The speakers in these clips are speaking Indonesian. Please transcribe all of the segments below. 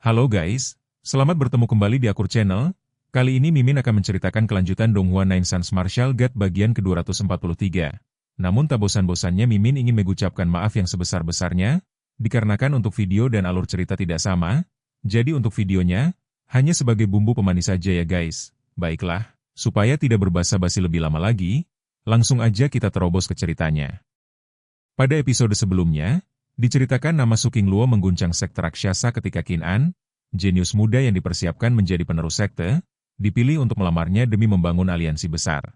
Halo guys, selamat bertemu kembali di Akur Channel. Kali ini Mimin akan menceritakan kelanjutan Donghua Nine Sons Martial God bagian ke-243. Namun tak bosan-bosannya Mimin ingin mengucapkan maaf yang sebesar-besarnya, dikarenakan untuk video dan alur cerita tidak sama, jadi untuk videonya, hanya sebagai bumbu pemanis saja ya guys. Baiklah, supaya tidak berbasa-basi lebih lama lagi, langsung aja kita terobos ke ceritanya. Pada episode sebelumnya, diceritakan nama Su Qingluo mengguncang sekte raksasa ketika Qin An, jenius muda yang dipersiapkan menjadi penerus sekte, dipilih untuk melamarnya demi membangun aliansi besar.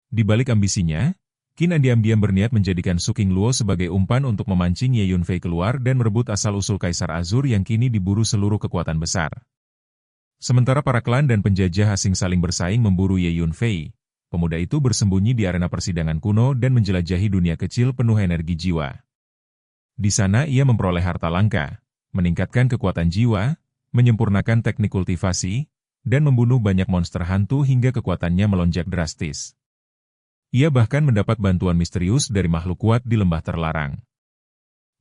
Di balik ambisinya, Qin An diam-diam berniat menjadikan Su Qingluo sebagai umpan untuk memancing Ye Yunfei keluar dan merebut asal-usul Kaisar Azur yang kini diburu seluruh kekuatan besar. Sementara para klan dan penjajah asing saling bersaing memburu Ye Yunfei, pemuda itu bersembunyi di arena persidangan kuno dan menjelajahi dunia kecil penuh energi jiwa. Di sana ia memperoleh harta langka, meningkatkan kekuatan jiwa, menyempurnakan teknik kultivasi, dan membunuh banyak monster hantu hingga kekuatannya melonjak drastis. Ia bahkan mendapat bantuan misterius dari makhluk kuat di lembah terlarang.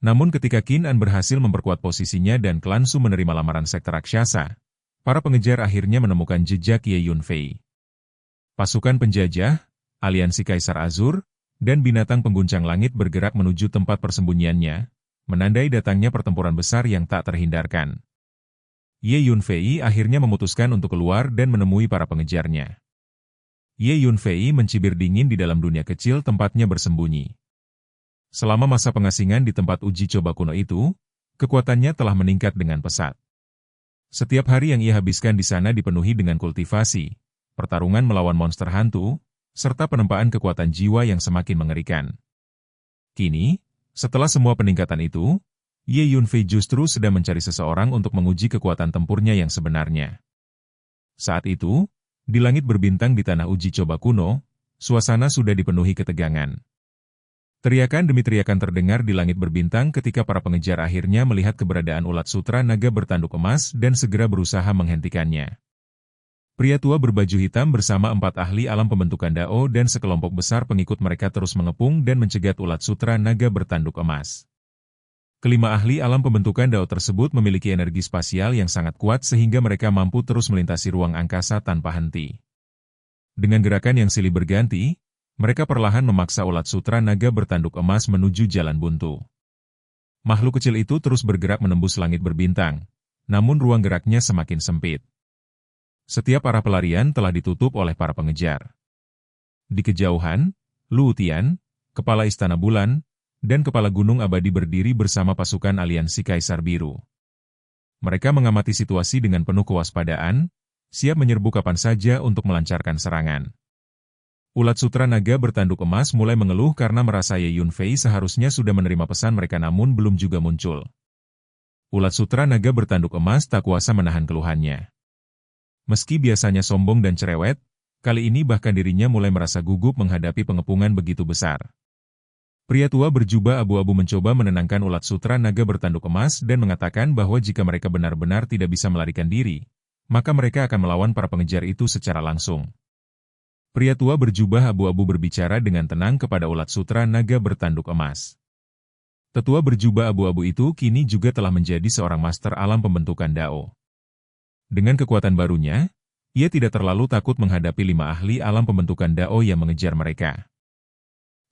Namun ketika Qin An berhasil memperkuat posisinya dan klan Su menerima lamaran sekte raksasa, para pengejar akhirnya menemukan jejak Ye Yunfei. Pasukan penjajah, aliansi Kaisar Azur, dan binatang pengguncang langit bergerak menuju tempat persembunyiannya, menandai datangnya pertempuran besar yang tak terhindarkan. Ye Yunfei akhirnya memutuskan untuk keluar dan menemui para pengejarnya. Ye Yunfei mencibir dingin di dalam dunia kecil tempatnya bersembunyi. Selama masa pengasingan di tempat uji coba kuno itu, kekuatannya telah meningkat dengan pesat. Setiap hari yang ia habiskan di sana dipenuhi dengan kultivasi, pertarungan melawan monster hantu, serta penempaan kekuatan jiwa yang semakin mengerikan. Kini, setelah semua peningkatan itu, Ye Yunfei justru sedang mencari seseorang untuk menguji kekuatan tempurnya yang sebenarnya. Saat itu, di langit berbintang di tanah uji coba kuno, suasana sudah dipenuhi ketegangan. Teriakan demi teriakan terdengar di langit berbintang ketika para pengejar akhirnya melihat keberadaan ulat sutra naga bertanduk emas dan segera berusaha menghentikannya. Pria tua berbaju hitam bersama 4 ahli alam pembentukan Dao dan sekelompok besar pengikut mereka terus mengepung dan mencegat ulat sutra naga bertanduk emas. Kelima ahli alam pembentukan Dao tersebut memiliki energi spasial yang sangat kuat sehingga mereka mampu terus melintasi ruang angkasa tanpa henti. Dengan gerakan yang silih berganti, mereka perlahan memaksa ulat sutra naga bertanduk emas menuju jalan buntu. Makhluk kecil itu terus bergerak menembus langit berbintang, namun ruang geraknya semakin sempit. Setiap arah pelarian telah ditutup oleh para pengejar. Di kejauhan, Lu Tian, kepala Istana Bulan, dan kepala Gunung Abadi berdiri bersama pasukan aliansi Kaisar Biru. Mereka mengamati situasi dengan penuh kewaspadaan, siap menyerbu kapan saja untuk melancarkan serangan. Ulat sutra naga bertanduk emas mulai mengeluh karena merasa Ye Yunfei seharusnya sudah menerima pesan mereka namun belum juga muncul. Ulat sutra naga bertanduk emas tak kuasa menahan keluhannya. Meski biasanya sombong dan cerewet, kali ini bahkan dirinya mulai merasa gugup menghadapi pengepungan begitu besar. Pria tua berjubah abu-abu mencoba menenangkan ulat sutra naga bertanduk emas dan mengatakan bahwa jika mereka benar-benar tidak bisa melarikan diri, maka mereka akan melawan para pengejar itu secara langsung. Pria tua berjubah abu-abu berbicara dengan tenang kepada ulat sutra naga bertanduk emas. Tetua berjubah abu-abu itu kini juga telah menjadi seorang master alam pembentukan Dao. Dengan kekuatan barunya, ia tidak terlalu takut menghadapi 5 ahli alam pembentukan Dao yang mengejar mereka.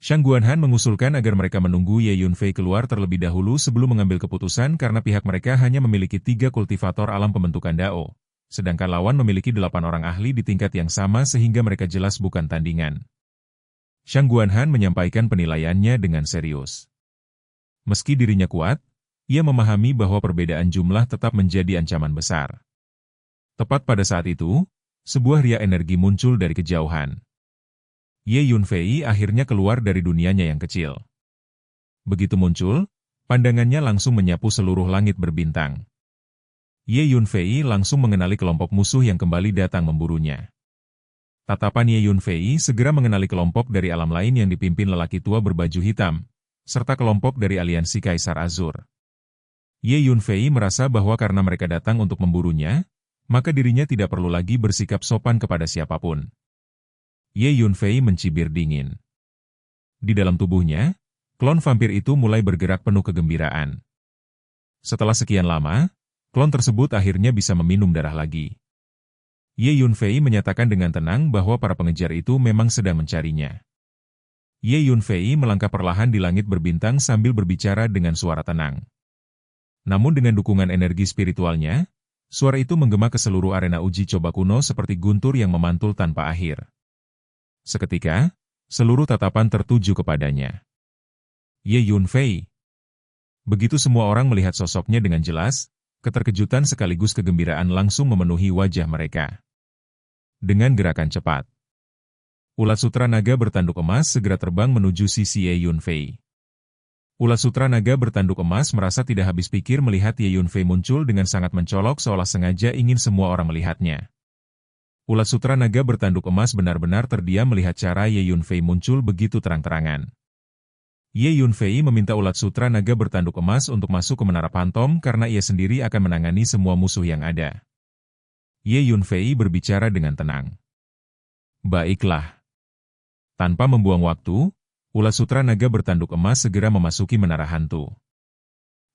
Shang Guanhan mengusulkan agar mereka menunggu Ye Yunfei keluar terlebih dahulu sebelum mengambil keputusan karena pihak mereka hanya memiliki 3 kultivator alam pembentukan Dao, sedangkan lawan memiliki 8 orang ahli di tingkat yang sama sehingga mereka jelas bukan tandingan. Shang Guanhan menyampaikan penilaiannya dengan serius. Meski dirinya kuat, ia memahami bahwa perbedaan jumlah tetap menjadi ancaman besar. Tepat pada saat itu, sebuah riak energi muncul dari kejauhan. Ye Yunfei akhirnya keluar dari dunianya yang kecil. Begitu muncul, pandangannya langsung menyapu seluruh langit berbintang. Ye Yunfei langsung mengenali kelompok musuh yang kembali datang memburunya. Tatapan Ye Yunfei segera mengenali kelompok dari alam lain yang dipimpin lelaki tua berbaju hitam, serta kelompok dari aliansi Kaisar Azur. Ye Yunfei merasa bahwa karena mereka datang untuk memburunya, maka dirinya tidak perlu lagi bersikap sopan kepada siapapun. Ye Yunfei mencibir dingin. Di dalam tubuhnya, klon vampir itu mulai bergerak penuh kegembiraan. Setelah sekian lama, Klon tersebut akhirnya bisa meminum darah lagi. Ye Yunfei menyatakan dengan tenang bahwa para pengejar itu memang sedang mencarinya. Ye Yunfei melangkah perlahan di langit berbintang sambil berbicara dengan suara tenang. Namun dengan dukungan energi spiritualnya, suara itu menggema ke seluruh arena uji coba kuno seperti guntur yang memantul tanpa akhir. Seketika, seluruh tatapan tertuju kepadanya. Ye Yunfei. Begitu semua orang melihat sosoknya dengan jelas, keterkejutan sekaligus kegembiraan langsung memenuhi wajah mereka. Dengan gerakan cepat, ulat sutra naga bertanduk emas segera terbang menuju sisi Ye Yunfei. Ulat sutra naga bertanduk emas merasa tidak habis pikir melihat Ye Yunfei muncul dengan sangat mencolok seolah sengaja ingin semua orang melihatnya. Ulat sutra naga bertanduk emas benar-benar terdiam melihat cara Ye Yunfei muncul begitu terang-terangan. Ye Yunfei meminta ulat sutra naga bertanduk emas untuk masuk ke menara Pantom karena ia sendiri akan menangani semua musuh yang ada. Ye Yunfei berbicara dengan tenang. Baiklah. Tanpa membuang waktu, ulat sutra naga bertanduk emas segera memasuki menara hantu.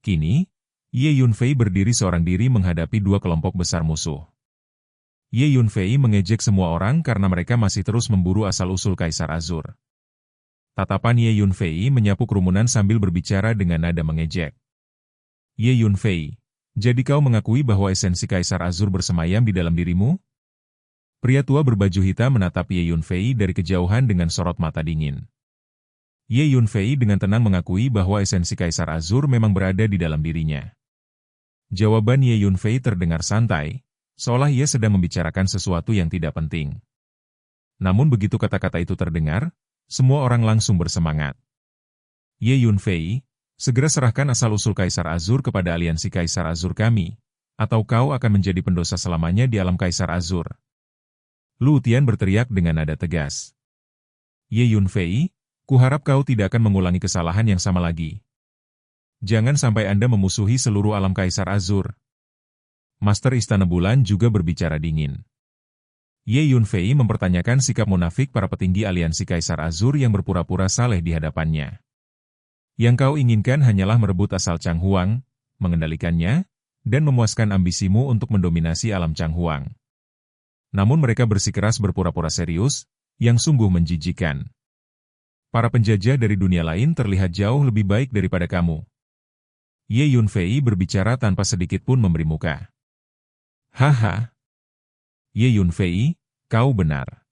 Kini, Ye Yunfei berdiri seorang diri menghadapi dua kelompok besar musuh. Ye Yunfei mengejek semua orang karena mereka masih terus memburu asal-usul Kaisar Azur. Tatapan Ye Yunfei menyapu kerumunan sambil berbicara dengan nada mengejek. Ye Yunfei, jadi kau mengakui bahwa esensi Kaisar Azur bersemayam di dalam dirimu? Pria tua berbaju hitam menatap Ye Yunfei dari kejauhan dengan sorot mata dingin. Ye Yunfei dengan tenang mengakui bahwa esensi Kaisar Azur memang berada di dalam dirinya. Jawaban Ye Yunfei terdengar santai, seolah ia sedang membicarakan sesuatu yang tidak penting. Namun begitu kata-kata itu terdengar, semua orang langsung bersemangat. Ye Yunfei, segera serahkan asal-usul Kaisar Azur kepada aliansi Kaisar Azur kami, atau kau akan menjadi pendosa selamanya di alam Kaisar Azur. Lu Tian berteriak dengan nada tegas. Ye Yunfei, kuharap kau tidak akan mengulangi kesalahan yang sama lagi. Jangan sampai Anda memusuhi seluruh alam Kaisar Azur. Master Istana Bulan juga berbicara dingin. Ye Yunfei mempertanyakan sikap munafik para petinggi aliansi Kaisar Azur yang berpura-pura saleh di hadapannya. Yang kau inginkan hanyalah merebut asal Changhuang, mengendalikannya, dan memuaskan ambisimu untuk mendominasi alam Changhuang. Namun mereka bersikeras berpura-pura serius, yang sungguh menjijikan. Para penjajah dari dunia lain terlihat jauh lebih baik daripada kamu. Ye Yunfei berbicara tanpa sedikit pun memberi muka. Haha. Ye Yunfei, kau benar.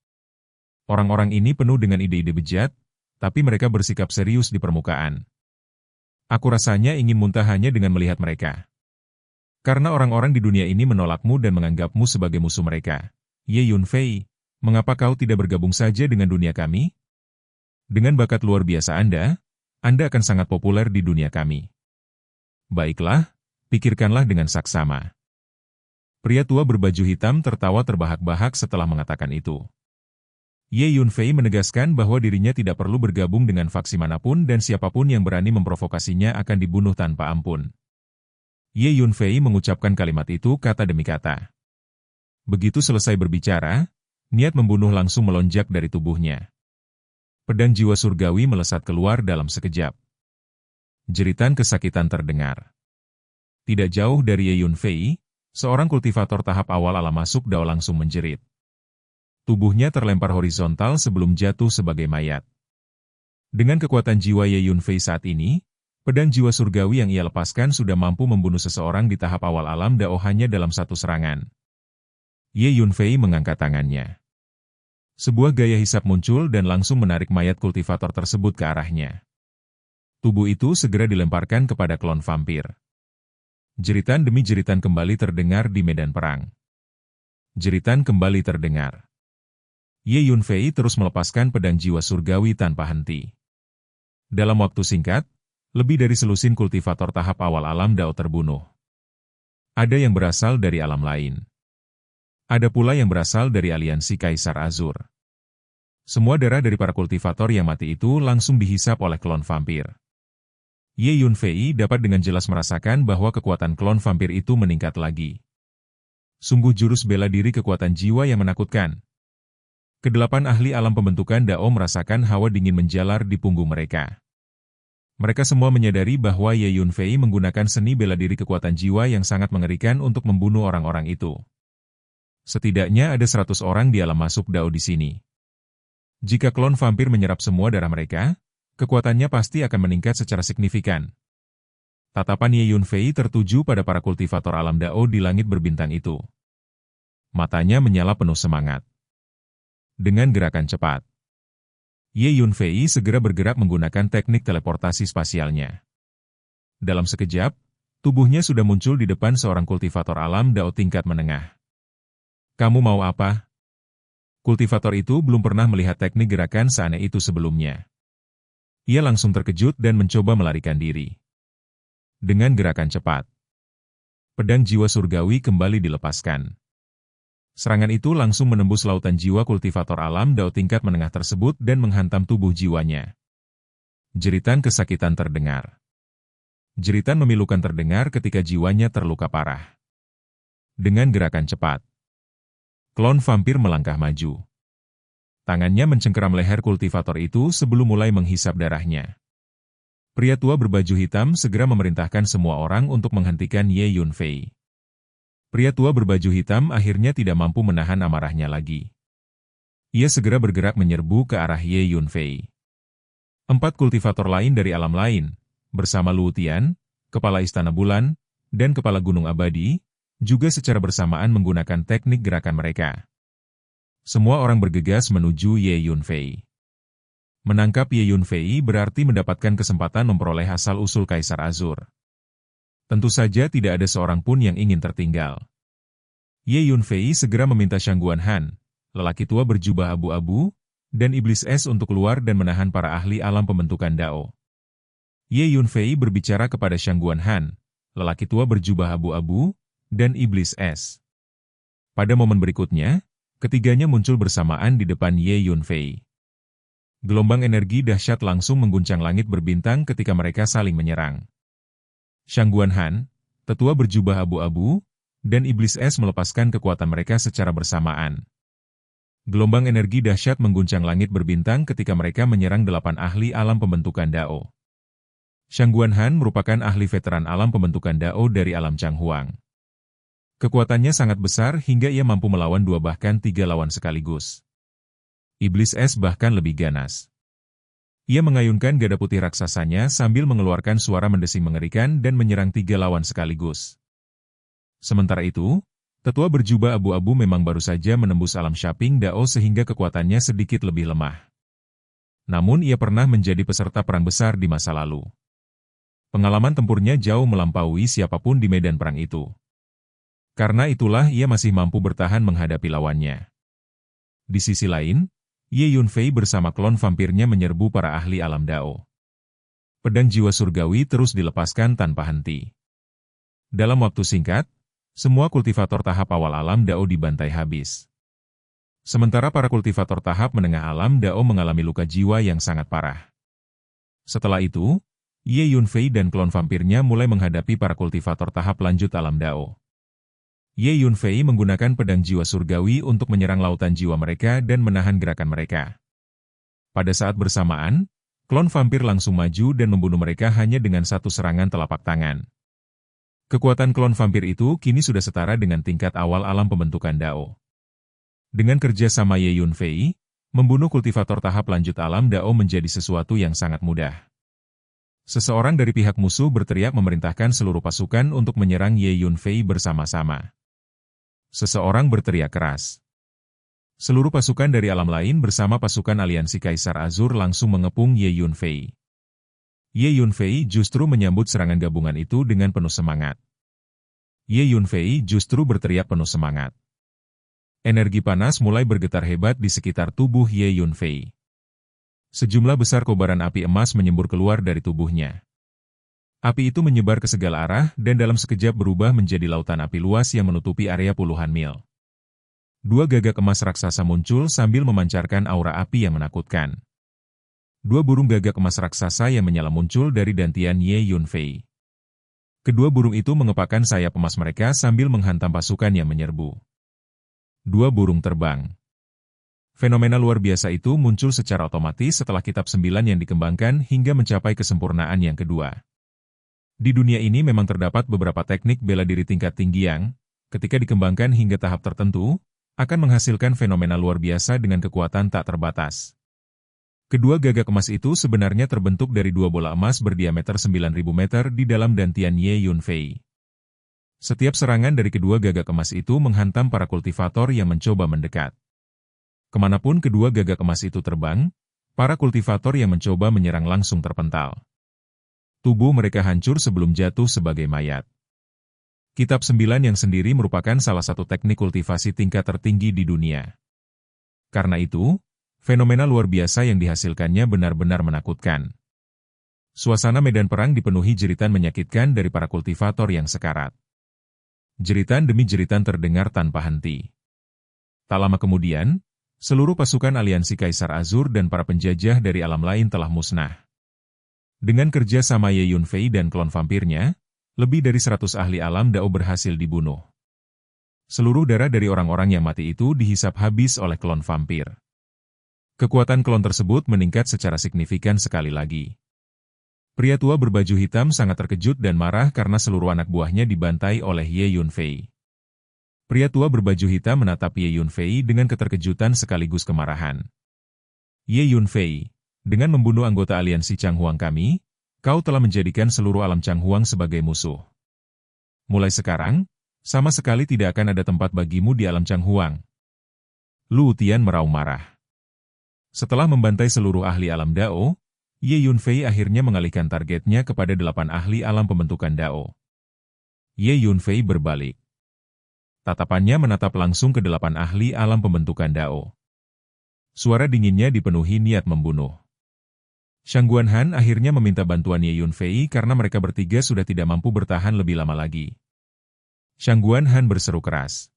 Orang-orang ini penuh dengan ide-ide bejat, tapi mereka bersikap serius di permukaan. Aku rasanya ingin muntah hanya dengan melihat mereka. Karena orang-orang di dunia ini menolakmu dan menganggapmu sebagai musuh mereka. Ye Yunfei, mengapa kau tidak bergabung saja dengan dunia kami? Dengan bakat luar biasa Anda akan sangat populer di dunia kami. Baiklah, pikirkanlah dengan saksama. Pria tua berbaju hitam tertawa terbahak-bahak setelah mengatakan itu. Ye Yunfei menegaskan bahwa dirinya tidak perlu bergabung dengan faksi manapun dan siapapun yang berani memprovokasinya akan dibunuh tanpa ampun. Ye Yunfei mengucapkan kalimat itu kata demi kata. Begitu selesai berbicara, niat membunuh langsung melonjak dari tubuhnya. Pedang jiwa surgawi melesat keluar dalam sekejap. Jeritan kesakitan terdengar. Tidak jauh dari Ye Yunfei, seorang kultivator tahap awal alam masuk Dao langsung menjerit. Tubuhnya terlempar horizontal sebelum jatuh sebagai mayat. Dengan kekuatan jiwa Ye Yunfei saat ini, pedang jiwa surgawi yang ia lepaskan sudah mampu membunuh seseorang di tahap awal alam Dao hanya dalam satu serangan. Ye Yunfei mengangkat tangannya. Sebuah gaya hisap muncul dan langsung menarik mayat kultivator tersebut ke arahnya. Tubuh itu segera dilemparkan kepada klon vampir. Jeritan demi jeritan kembali terdengar di medan perang. Jeritan kembali terdengar. Ye Yunfei terus melepaskan pedang jiwa surgawi tanpa henti. Dalam waktu singkat, lebih dari selusin kultivator tahap awal alam Dao terbunuh. Ada yang berasal dari alam lain. Ada pula yang berasal dari aliansi Kaisar Azur. Semua darah dari para kultivator yang mati itu langsung dihisap oleh klon vampir. Ye Yunfei dapat dengan jelas merasakan bahwa kekuatan klon vampir itu meningkat lagi. Sungguh jurus bela diri kekuatan jiwa yang menakutkan. Kedelapan ahli alam pembentukan Dao merasakan hawa dingin menjalar di punggung mereka. Mereka semua menyadari bahwa Ye Yunfei menggunakan seni bela diri kekuatan jiwa yang sangat mengerikan untuk membunuh orang-orang itu. Setidaknya ada 100 orang di alam masuk Dao di sini. Jika klon vampir menyerap semua darah mereka, kekuatannya pasti akan meningkat secara signifikan. Tatapan Ye Yunfei tertuju pada para kultivator alam Dao di langit berbintang itu. Matanya menyala penuh semangat. Dengan gerakan cepat, Ye Yunfei segera bergerak menggunakan teknik teleportasi spasialnya. Dalam sekejap, tubuhnya sudah muncul di depan seorang kultivator alam Dao tingkat menengah. Kamu mau apa? Kultivator itu belum pernah melihat teknik gerakan seaneh itu sebelumnya. Ia langsung terkejut dan mencoba melarikan diri. Dengan gerakan cepat, pedang jiwa surgawi kembali dilepaskan. Serangan itu langsung menembus lautan jiwa kultivator alam Dao tingkat menengah tersebut dan menghantam tubuh jiwanya. Jeritan kesakitan terdengar. Jeritan memilukan terdengar ketika jiwanya terluka parah. Dengan gerakan cepat, klon vampir melangkah maju. Tangannya mencengkeram leher kultivator itu sebelum mulai menghisap darahnya. Pria tua berbaju hitam segera memerintahkan semua orang untuk menghentikan Ye Yunfei. Pria tua berbaju hitam akhirnya tidak mampu menahan amarahnya lagi. Ia segera bergerak menyerbu ke arah Ye Yunfei. 4 kultivator lain dari alam lain, bersama Luo Tian, Kepala Istana Bulan, dan Kepala Gunung Abadi, juga secara bersamaan menggunakan teknik gerakan mereka. Semua orang bergegas menuju Ye Yunfei. Menangkap Ye Yunfei berarti mendapatkan kesempatan memperoleh asal-usul Kaisar Azur. Tentu saja tidak ada seorang pun yang ingin tertinggal. Ye Yunfei segera meminta Shang Guanhan, lelaki tua berjubah abu-abu, dan Iblis Es untuk keluar dan menahan para ahli alam pembentukan Dao. Ye Yunfei berbicara kepada Shang Guanhan, lelaki tua berjubah abu-abu, dan Iblis Es. Pada momen berikutnya, ketiganya muncul bersamaan di depan Ye Yunfei. Gelombang energi dahsyat langsung mengguncang langit berbintang ketika mereka saling menyerang. Shang Guanhan, tetua berjubah abu-abu, dan Iblis Es melepaskan kekuatan mereka secara bersamaan. Gelombang energi dahsyat mengguncang langit berbintang ketika mereka menyerang 8 ahli alam pembentukan Dao. Shang Guanhan merupakan ahli veteran alam pembentukan Dao dari alam Changhuang. Kekuatannya sangat besar hingga ia mampu melawan 2 bahkan 3 lawan sekaligus. Iblis Es bahkan lebih ganas. Ia mengayunkan gada putih raksasanya sambil mengeluarkan suara mendesing mengerikan dan menyerang 3 lawan sekaligus. Sementara itu, tetua berjubah abu-abu memang baru saja menembus alam Shaping Dao sehingga kekuatannya sedikit lebih lemah. Namun ia pernah menjadi peserta perang besar di masa lalu. Pengalaman tempurnya jauh melampaui siapapun di medan perang itu. Karena itulah ia masih mampu bertahan menghadapi lawannya. Di sisi lain, Ye Yunfei bersama klon vampirnya menyerbu para ahli alam Dao. Pedang jiwa surgawi terus dilepaskan tanpa henti. Dalam waktu singkat, semua kultivator tahap awal alam Dao dibantai habis. Sementara para kultivator tahap menengah alam Dao mengalami luka jiwa yang sangat parah. Setelah itu, Ye Yunfei dan klon vampirnya mulai menghadapi para kultivator tahap lanjut alam Dao. Ye Yunfei menggunakan pedang jiwa surgawi untuk menyerang lautan jiwa mereka dan menahan gerakan mereka. Pada saat bersamaan, klon vampir langsung maju dan membunuh mereka hanya dengan 1 serangan telapak tangan. Kekuatan klon vampir itu kini sudah setara dengan tingkat awal alam pembentukan Dao. Dengan kerja sama Ye Yunfei, membunuh kultivator tahap lanjut alam Dao menjadi sesuatu yang sangat mudah. Seseorang dari pihak musuh berteriak memerintahkan seluruh pasukan untuk menyerang Ye Yunfei bersama-sama. Seseorang berteriak keras. Seluruh pasukan dari alam lain bersama pasukan aliansi Kaisar Azur langsung mengepung Ye Yunfei. Ye Yunfei justru menyambut serangan gabungan itu dengan penuh semangat. Ye Yunfei justru berteriak penuh semangat. Energi panas mulai bergetar hebat di sekitar tubuh Ye Yunfei. Sejumlah besar kobaran api emas menyembur keluar dari tubuhnya. Api itu menyebar ke segala arah dan dalam sekejap berubah menjadi lautan api luas yang menutupi area puluhan mil. 2 gagak emas raksasa muncul sambil memancarkan aura api yang menakutkan. 2 burung gagak emas raksasa yang menyala muncul dari dantian Ye Yunfei. Kedua burung itu mengepakkan sayap emas mereka sambil menghantam pasukan yang menyerbu. 2 burung terbang. Fenomena luar biasa itu muncul secara otomatis setelah Kitab 9 yang dikembangkan hingga mencapai kesempurnaan yang kedua. Di dunia ini memang terdapat beberapa teknik bela diri tingkat tinggi yang, ketika dikembangkan hingga tahap tertentu, akan menghasilkan fenomena luar biasa dengan kekuatan tak terbatas. Kedua gagak emas itu sebenarnya terbentuk dari dua bola emas berdiameter 9.000 meter di dalam dantian Ye Yunfei. Setiap serangan dari kedua gagak emas itu menghantam para kultivator yang mencoba mendekat. Kemanapun kedua gagak emas itu terbang, para kultivator yang mencoba menyerang langsung terpental. Tubuh mereka hancur sebelum jatuh sebagai mayat. Kitab 9 yang sendiri merupakan salah satu teknik kultivasi tingkat tertinggi di dunia. Karena itu, fenomena luar biasa yang dihasilkannya benar-benar menakutkan. Suasana medan perang dipenuhi jeritan menyakitkan dari para kultivator yang sekarat. Jeritan demi jeritan terdengar tanpa henti. Tak lama kemudian, seluruh pasukan aliansi Kaisar Azur dan para penjajah dari alam lain telah musnah. Dengan kerja sama Ye Yunfei dan klon vampirnya, lebih dari 100 ahli alam Dao berhasil dibunuh. Seluruh darah dari orang-orang yang mati itu dihisap habis oleh klon vampir. Kekuatan klon tersebut meningkat secara signifikan sekali lagi. Pria tua berbaju hitam sangat terkejut dan marah karena seluruh anak buahnya dibantai oleh Ye Yunfei. Pria tua berbaju hitam menatap Ye Yunfei dengan keterkejutan sekaligus kemarahan. Ye Yunfei, dengan membunuh anggota aliansi Changhuang kami, kau telah menjadikan seluruh alam Changhuang sebagai musuh. Mulai sekarang, sama sekali tidak akan ada tempat bagimu di alam Changhuang. Lu Tian meraung marah. Setelah membantai seluruh ahli alam Dao, Ye Yunfei akhirnya mengalihkan targetnya kepada 8 ahli alam pembentukan Dao. Ye Yunfei berbalik. Tatapannya menatap langsung ke 8 ahli alam pembentukan Dao. Suara dinginnya dipenuhi niat membunuh. Shang Guanhan akhirnya meminta bantuan Ye Yunfei karena mereka bertiga sudah tidak mampu bertahan lebih lama lagi. Shang Guanhan berseru keras.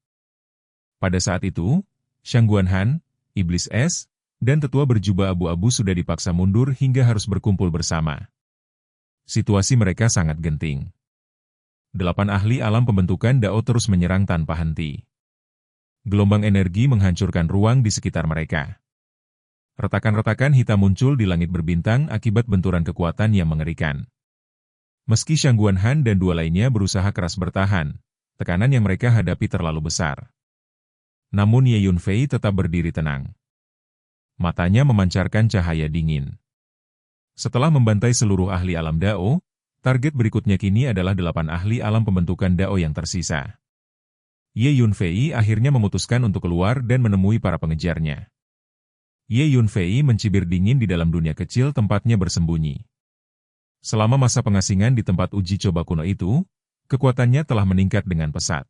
Pada saat itu, Shang Guanhan, Iblis Es, dan tetua berjubah abu-abu sudah dipaksa mundur hingga harus berkumpul bersama. Situasi mereka sangat genting. 8 ahli alam pembentukan Dao terus menyerang tanpa henti. Gelombang energi menghancurkan ruang di sekitar mereka. Retakan-retakan hitam muncul di langit berbintang akibat benturan kekuatan yang mengerikan. Meski Shang Guanhan dan dua lainnya berusaha keras bertahan, tekanan yang mereka hadapi terlalu besar. Namun Ye Yunfei tetap berdiri tenang. Matanya memancarkan cahaya dingin. Setelah membantai seluruh ahli alam Dao, target berikutnya kini adalah 8 ahli alam pembentukan Dao yang tersisa. Ye Yunfei akhirnya memutuskan untuk keluar dan menemui para pengejarnya. Ye Yunfei mencibir dingin di dalam dunia kecil tempatnya bersembunyi. Selama masa pengasingan di tempat uji coba kuno itu, kekuatannya telah meningkat dengan pesat.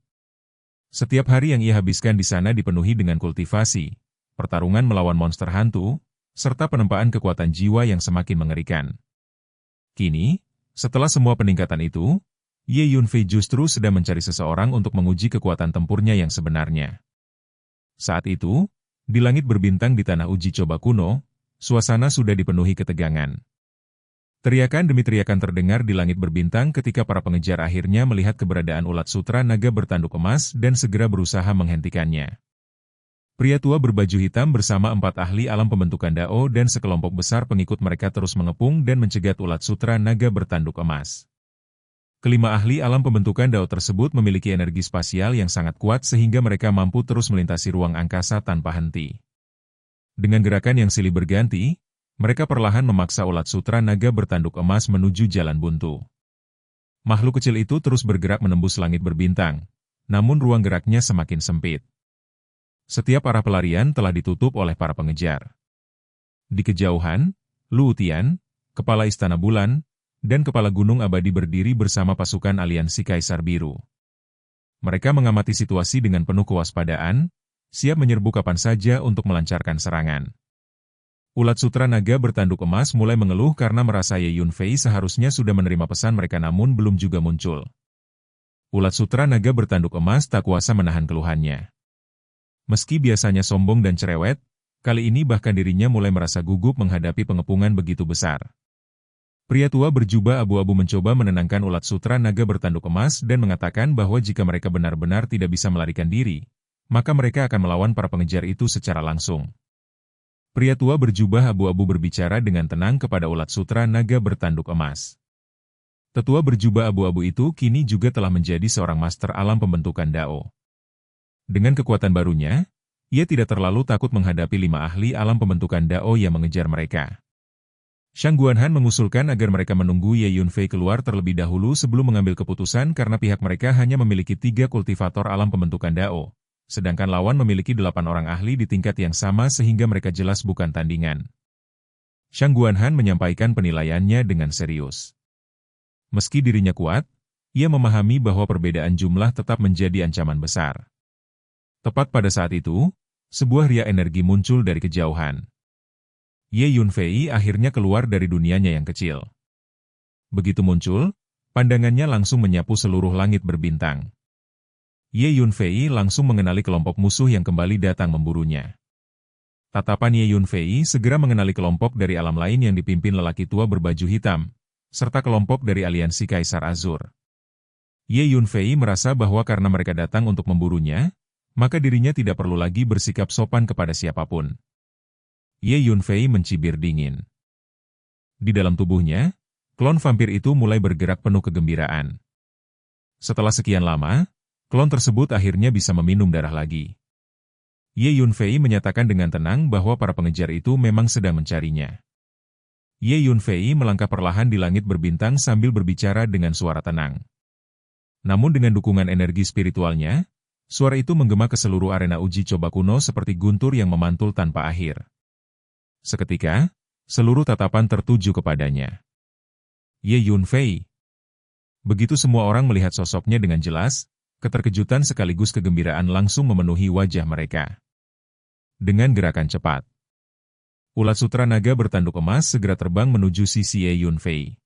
Setiap hari yang ia habiskan di sana dipenuhi dengan kultivasi, pertarungan melawan monster hantu, serta penempaan kekuatan jiwa yang semakin mengerikan. Kini, setelah semua peningkatan itu, Ye Yunfei justru sedang mencari seseorang untuk menguji kekuatan tempurnya yang sebenarnya. Saat itu, di langit berbintang di tanah uji coba kuno, suasana sudah dipenuhi ketegangan. Teriakan demi teriakan terdengar di langit berbintang ketika para pengejar akhirnya melihat keberadaan ulat sutra naga bertanduk emas dan segera berusaha menghentikannya. Pria tua berbaju hitam bersama 4 ahli alam pembentukan Dao dan sekelompok besar pengikut mereka terus mengepung dan mencegat ulat sutra naga bertanduk emas. Kelima ahli alam pembentukan Dao tersebut memiliki energi spasial yang sangat kuat sehingga mereka mampu terus melintasi ruang angkasa tanpa henti. Dengan gerakan yang silih berganti, mereka perlahan memaksa ulat sutra naga bertanduk emas menuju jalan buntu. Makhluk kecil itu terus bergerak menembus langit berbintang, namun ruang geraknya semakin sempit. Setiap arah pelarian telah ditutup oleh para pengejar. Di kejauhan, Lu Tian, Kepala Istana Bulan, dan Kepala Gunung Abadi berdiri bersama pasukan aliansi Kaisar Biru. Mereka mengamati situasi dengan penuh kewaspadaan, siap menyerbu kapan saja untuk melancarkan serangan. Ulat sutra naga bertanduk emas mulai mengeluh karena merasa Ye Yunfei seharusnya sudah menerima pesan mereka namun belum juga muncul. Ulat sutra naga bertanduk emas tak kuasa menahan keluhannya. Meski biasanya sombong dan cerewet, kali ini bahkan dirinya mulai merasa gugup menghadapi pengepungan begitu besar. Pria tua berjubah abu-abu mencoba menenangkan ulat sutra naga bertanduk emas dan mengatakan bahwa jika mereka benar-benar tidak bisa melarikan diri, maka mereka akan melawan para pengejar itu secara langsung. Pria tua berjubah abu-abu berbicara dengan tenang kepada ulat sutra naga bertanduk emas. Tetua berjubah abu-abu itu kini juga telah menjadi seorang master alam pembentukan Dao. Dengan kekuatan barunya, ia tidak terlalu takut menghadapi 5 ahli alam pembentukan Dao yang mengejar mereka. Shang Guanhan mengusulkan agar mereka menunggu Ye Yunfei keluar terlebih dahulu sebelum mengambil keputusan karena pihak mereka hanya memiliki 3 kultivator alam pembentukan Dao, sedangkan lawan memiliki 8 orang ahli di tingkat yang sama sehingga mereka jelas bukan tandingan. Shang Guanhan menyampaikan penilaiannya dengan serius. Meski dirinya kuat, ia memahami bahwa perbedaan jumlah tetap menjadi ancaman besar. Tepat pada saat itu, sebuah ria energi muncul dari kejauhan. Ye Yunfei akhirnya keluar dari dunianya yang kecil. Begitu muncul, pandangannya langsung menyapu seluruh langit berbintang. Ye Yunfei langsung mengenali kelompok musuh yang kembali datang memburunya. Tatapan Ye Yunfei segera mengenali kelompok dari alam lain yang dipimpin lelaki tua berbaju hitam, serta kelompok dari aliansi Kaisar Azur. Ye Yunfei merasa bahwa karena mereka datang untuk memburunya, maka dirinya tidak perlu lagi bersikap sopan kepada siapapun. Ye Yunfei mencibir dingin. Di dalam tubuhnya, klon vampir itu mulai bergerak penuh kegembiraan. Setelah sekian lama, klon tersebut akhirnya bisa meminum darah lagi. Ye Yunfei menyatakan dengan tenang bahwa para pengejar itu memang sedang mencarinya. Ye Yunfei melangkah perlahan di langit berbintang sambil berbicara dengan suara tenang. Namun dengan dukungan energi spiritualnya, suara itu menggema ke seluruh arena uji coba kuno seperti guntur yang memantul tanpa akhir. Seketika, seluruh tatapan tertuju kepadanya. Ye Yunfei. Begitu semua orang melihat sosoknya dengan jelas, keterkejutan sekaligus kegembiraan langsung memenuhi wajah mereka. Dengan gerakan cepat, ulat sutra naga bertanduk emas segera terbang menuju sisi Ye Yunfei.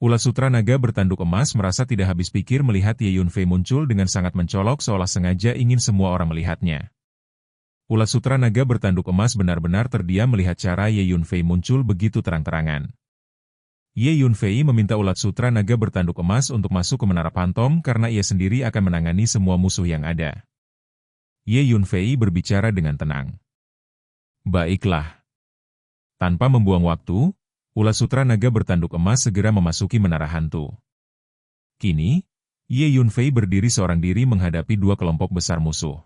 Ulat sutra naga bertanduk emas merasa tidak habis pikir melihat Ye Yunfei muncul dengan sangat mencolok seolah sengaja ingin semua orang melihatnya. Ulat sutra naga bertanduk emas benar-benar terdiam melihat cara Ye Yunfei muncul begitu terang-terangan. Ye Yunfei meminta ulat sutra naga bertanduk emas untuk masuk ke menara pantom karena ia sendiri akan menangani semua musuh yang ada. Ye Yunfei berbicara dengan tenang. Baiklah. Tanpa membuang waktu, ulat sutra naga bertanduk emas segera memasuki menara hantu. Kini, Ye Yunfei berdiri seorang diri menghadapi 2 kelompok besar musuh.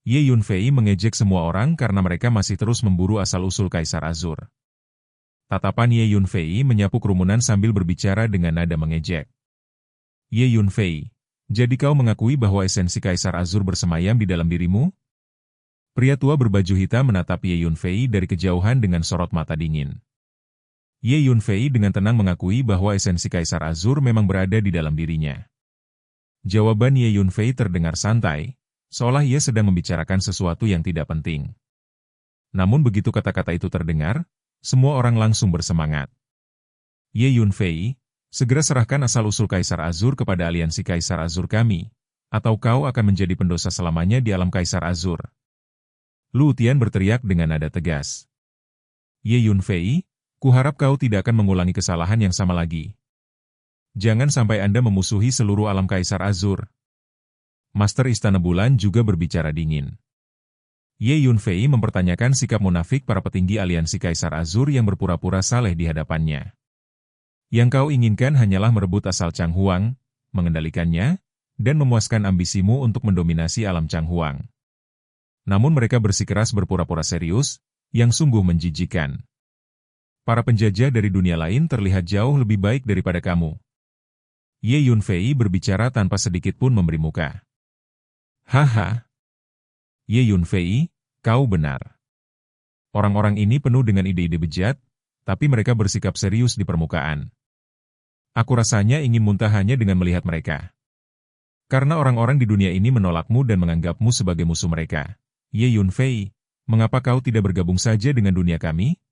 Ye Yunfei mengejek semua orang karena mereka masih terus memburu asal-usul Kaisar Azur. Tatapan Ye Yunfei menyapu kerumunan sambil berbicara dengan nada mengejek. Ye Yunfei, jadi kau mengakui bahwa esensi Kaisar Azur bersemayam di dalam dirimu? Pria tua berbaju hitam menatap Ye Yunfei dari kejauhan dengan sorot mata dingin. Ye Yunfei dengan tenang mengakui bahwa esensi Kaisar Azur memang berada di dalam dirinya. Jawaban Ye Yunfei terdengar santai, seolah ia sedang membicarakan sesuatu yang tidak penting. Namun begitu kata-kata itu terdengar, semua orang langsung bersemangat. Ye Yunfei, segera serahkan asal-usul Kaisar Azur kepada aliansi Kaisar Azur kami, atau kau akan menjadi pendosa selamanya di alam Kaisar Azur. Lu Tian berteriak dengan nada tegas. Ye Yunfei, kuharap kau tidak akan mengulangi kesalahan yang sama lagi. Jangan sampai Anda memusuhi seluruh alam Kaisar Azur. Master Istana Bulan juga berbicara dingin. Ye Yunfei mempertanyakan sikap munafik para petinggi aliansi Kaisar Azur yang berpura-pura saleh di hadapannya. Yang kau inginkan hanyalah merebut asal Chang Huang, mengendalikannya, dan memuaskan ambisimu untuk mendominasi alam Chang Huang. Namun mereka bersikeras berpura-pura serius, yang sungguh menjijikan. Para penjajah dari dunia lain terlihat jauh lebih baik daripada kamu. Ye Yunfei berbicara tanpa sedikit pun memberi muka. Haha. Ye Yunfei, kau benar. Orang-orang ini penuh dengan ide-ide bejat, tapi mereka bersikap serius di permukaan. Aku rasanya ingin muntah hanya dengan melihat mereka. Karena orang-orang di dunia ini menolakmu dan menganggapmu sebagai musuh mereka. Ye Yunfei, mengapa kau tidak bergabung saja dengan dunia kami?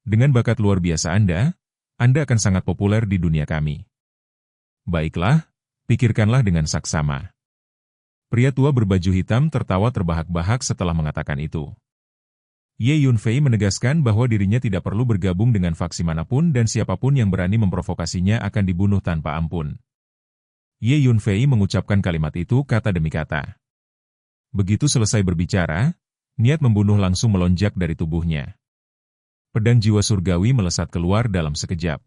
Dengan bakat luar biasa Anda akan sangat populer di dunia kami. Baiklah, pikirkanlah dengan saksama. Pria tua berbaju hitam tertawa terbahak-bahak setelah mengatakan itu. Ye Yunfei menegaskan bahwa dirinya tidak perlu bergabung dengan faksi manapun dan siapapun yang berani memprovokasinya akan dibunuh tanpa ampun. Ye Yunfei mengucapkan kalimat itu kata demi kata. Begitu selesai berbicara, Niat membunuh langsung melonjak dari tubuhnya. Pedang jiwa surgawi melesat keluar dalam sekejap.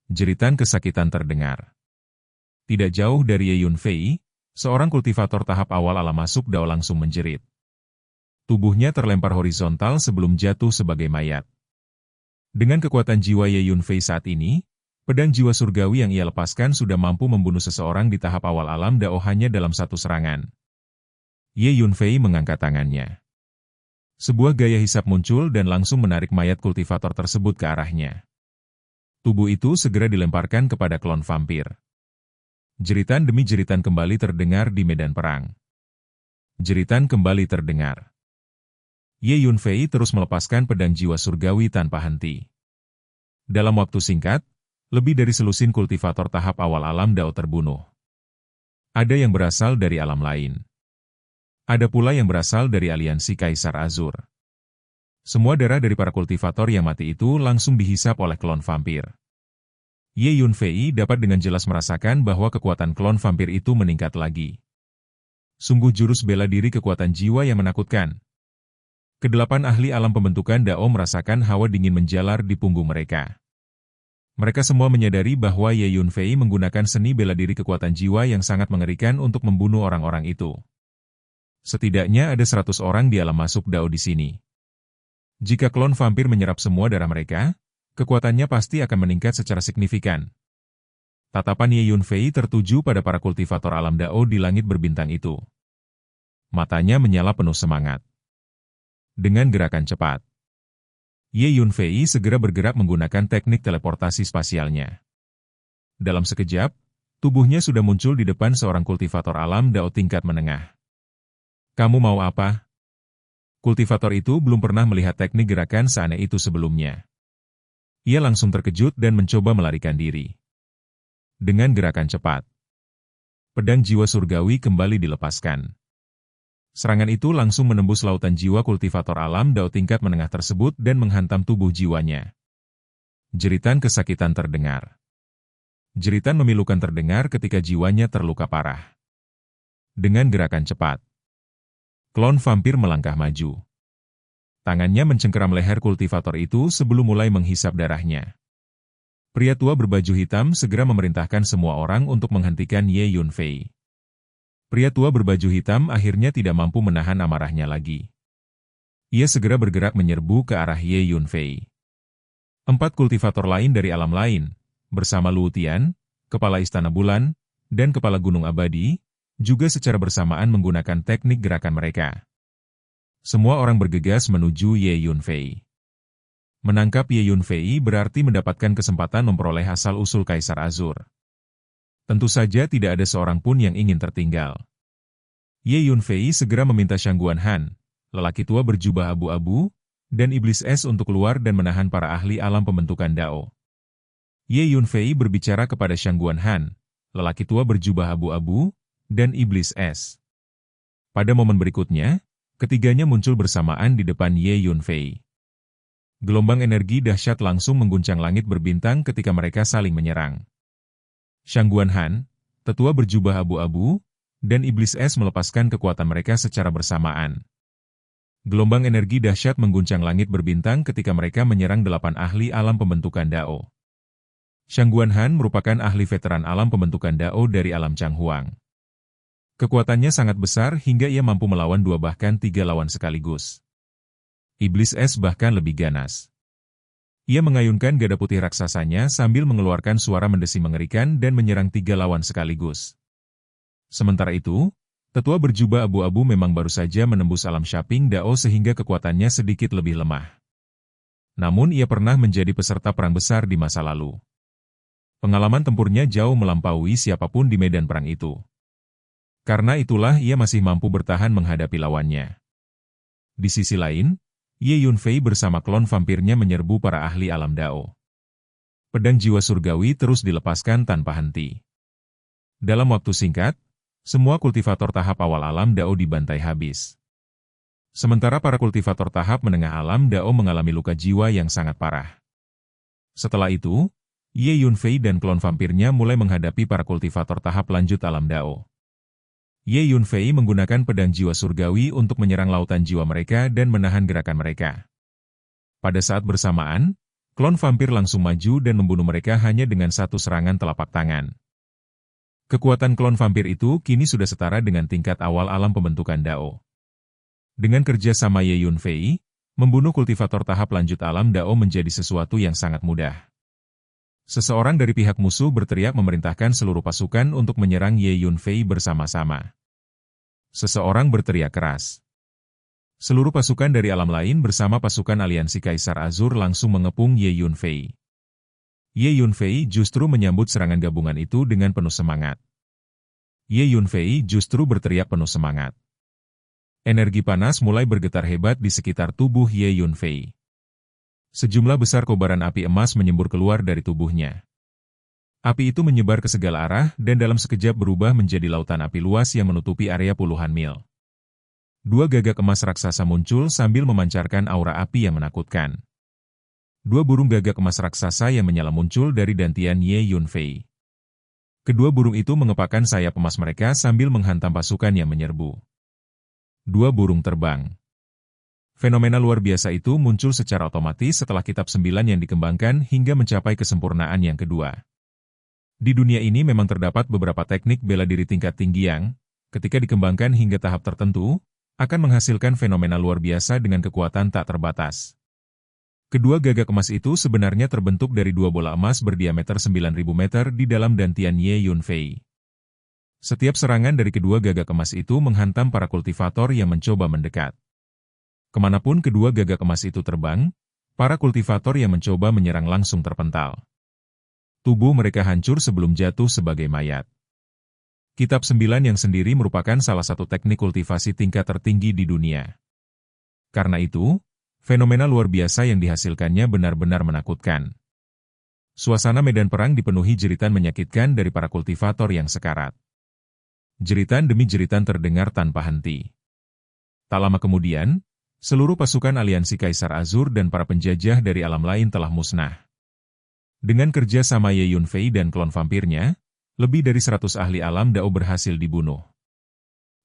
Jeritan kesakitan terdengar. Tidak jauh dari Ye Yunfei, seorang kultivator tahap awal alam masuk Dao langsung menjerit. Tubuhnya terlempar horizontal sebelum jatuh sebagai mayat. Dengan kekuatan jiwa Ye Yunfei saat ini, pedang jiwa surgawi yang ia lepaskan sudah mampu membunuh seseorang di tahap awal alam Dao hanya dalam satu serangan. Ye Yunfei mengangkat tangannya. Sebuah gaya hisap muncul dan langsung menarik mayat kultivator tersebut ke arahnya. Tubuh itu segera dilemparkan kepada klon vampir. Jeritan demi jeritan kembali terdengar di medan perang. Jeritan kembali terdengar. Ye Yunfei terus melepaskan pedang jiwa surgawi tanpa henti. Dalam waktu singkat, lebih dari selusin kultivator tahap awal alam Dao terbunuh. Ada yang berasal dari alam lain. Ada pula yang berasal dari aliansi Kaisar Azur. Semua darah dari para kultivator yang mati itu langsung dihisap oleh klon vampir. Ye Yunfei dapat dengan jelas merasakan bahwa kekuatan klon vampir itu meningkat lagi. Sungguh jurus bela diri kekuatan jiwa yang menakutkan. Kedelapan ahli alam pembentukan Dao merasakan hawa dingin menjalar di punggung mereka. Mereka semua menyadari bahwa Ye Yunfei menggunakan seni bela diri kekuatan jiwa yang sangat mengerikan untuk membunuh orang-orang itu. Setidaknya ada 100 orang di alam masuk Dao di sini. Jika klon vampir menyerap semua darah mereka, kekuatannya pasti akan meningkat secara signifikan. Tatapan Ye Yunfei tertuju pada para kultivator alam Dao di langit berbintang itu. Matanya menyala penuh semangat. Dengan gerakan cepat, Ye Yunfei segera bergerak menggunakan teknik teleportasi spasialnya. Dalam sekejap, tubuhnya sudah muncul di depan seorang kultivator alam Dao tingkat menengah. Kamu mau apa? Kultivator itu belum pernah melihat teknik gerakan seaneh itu sebelumnya. Ia langsung terkejut dan mencoba melarikan diri. Dengan gerakan cepat, pedang jiwa surgawi kembali dilepaskan. Serangan itu langsung menembus lautan jiwa kultivator alam Dao tingkat menengah tersebut dan menghantam tubuh jiwanya. Jeritan kesakitan terdengar. Jeritan memilukan terdengar ketika jiwanya terluka parah. Dengan gerakan cepat, klon vampir melangkah maju. Tangannya mencengkeram leher kultivator itu sebelum mulai menghisap darahnya. Pria tua berbaju hitam segera memerintahkan semua orang untuk menghentikan Ye Yunfei. Pria tua berbaju hitam akhirnya tidak mampu menahan amarahnya lagi. Ia segera bergerak menyerbu ke arah Ye Yunfei. 4 kultivator lain dari alam lain, bersama Luo Tian, Kepala Istana Bulan, dan Kepala Gunung Abadi, juga secara bersamaan menggunakan teknik gerakan mereka. Semua orang bergegas menuju Ye Yunfei. Menangkap Ye Yunfei berarti mendapatkan kesempatan memperoleh asal-usul Kaisar Azur. Tentu saja tidak ada seorang pun yang ingin tertinggal. Ye Yunfei segera meminta Shangguan Han, lelaki tua berjubah abu-abu, dan Iblis Es untuk keluar dan menahan para ahli alam pembentukan Dao. Ye Yunfei berbicara kepada Shangguan Han, lelaki tua berjubah abu-abu, dan Iblis Es. Pada momen berikutnya, ketiganya muncul bersamaan di depan Ye Yunfei. Gelombang energi dahsyat langsung mengguncang langit berbintang ketika mereka saling menyerang. Shangguan Han, tetua berjubah abu-abu, dan Iblis Es melepaskan kekuatan mereka secara bersamaan. Gelombang energi dahsyat mengguncang langit berbintang ketika mereka menyerang 8 ahli alam pembentukan Dao. Shangguan Han merupakan ahli veteran alam pembentukan Dao dari alam Changhuang. Kekuatannya sangat besar hingga ia mampu melawan 2 bahkan 3 lawan sekaligus. Iblis Es bahkan lebih ganas. Ia mengayunkan gada putih raksasanya sambil mengeluarkan suara mendesi mengerikan dan menyerang 3 lawan sekaligus. Sementara itu, tetua berjubah abu-abu memang baru saja menembus alam Shaping Dao sehingga kekuatannya sedikit lebih lemah. Namun ia pernah menjadi peserta perang besar di masa lalu. Pengalaman tempurnya jauh melampaui siapapun di medan perang itu. Karena itulah ia masih mampu bertahan menghadapi lawannya. Di sisi lain, Ye Yunfei bersama klon vampirnya menyerbu para ahli alam Dao. Pedang jiwa surgawi terus dilepaskan tanpa henti. Dalam waktu singkat, semua kultivator tahap awal alam Dao dibantai habis. Sementara para kultivator tahap menengah alam Dao mengalami luka jiwa yang sangat parah. Setelah itu, Ye Yunfei dan klon vampirnya mulai menghadapi para kultivator tahap lanjut alam Dao. Ye Yunfei menggunakan pedang jiwa surgawi untuk menyerang lautan jiwa mereka dan menahan gerakan mereka. Pada saat bersamaan, klon vampir langsung maju dan membunuh mereka hanya dengan satu serangan telapak tangan. Kekuatan klon vampir itu kini sudah setara dengan tingkat awal alam pembentukan Dao. Dengan kerja sama Ye Yunfei, membunuh kultivator tahap lanjut alam Dao menjadi sesuatu yang sangat mudah. Seseorang dari pihak musuh berteriak memerintahkan seluruh pasukan untuk menyerang Ye Yunfei bersama-sama. Seseorang berteriak keras. Seluruh pasukan dari alam lain bersama pasukan aliansi Kaisar Azur langsung mengepung Ye Yunfei. Ye Yunfei justru menyambut serangan gabungan itu dengan penuh semangat. Ye Yunfei justru berteriak penuh semangat. Energi panas mulai bergetar hebat di sekitar tubuh Ye Yunfei. Sejumlah besar kobaran api emas menyembur keluar dari tubuhnya. Api itu menyebar ke segala arah dan dalam sekejap berubah menjadi lautan api luas yang menutupi area puluhan mil. Dua gagak emas raksasa muncul sambil memancarkan aura api yang menakutkan. Dua burung gagak emas raksasa yang menyala muncul dari dantian Ye Yunfei. Kedua burung itu mengepakkan sayap emas mereka sambil menghantam pasukan yang menyerbu. Dua burung terbang. Fenomena luar biasa itu muncul secara otomatis setelah kitab 9 yang dikembangkan hingga mencapai kesempurnaan yang kedua. Di dunia ini memang terdapat beberapa teknik bela diri tingkat tinggi yang, ketika dikembangkan hingga tahap tertentu, akan menghasilkan fenomena luar biasa dengan kekuatan tak terbatas. Kedua gagak emas itu sebenarnya terbentuk dari dua bola emas berdiameter 9.000 meter di dalam dantian Ye Yunfei. Setiap serangan dari kedua gagak emas itu menghantam para kultivator yang mencoba mendekat. Kemanapun kedua gagak emas itu terbang, para kultivator yang mencoba menyerang langsung terpental. Tubuh mereka hancur sebelum jatuh sebagai mayat. Kitab 9 yang sendiri merupakan salah satu teknik kultivasi tingkat tertinggi di dunia. Karena itu, fenomena luar biasa yang dihasilkannya benar-benar menakutkan. Suasana medan perang dipenuhi jeritan menyakitkan dari para kultivator yang sekarat. Jeritan demi jeritan terdengar tanpa henti. Tak lama kemudian, seluruh pasukan aliansi Kaisar Azur dan para penjajah dari alam lain telah musnah. Dengan kerja sama Ye Yunfei dan klon vampirnya, lebih dari 100 ahli alam Dao berhasil dibunuh.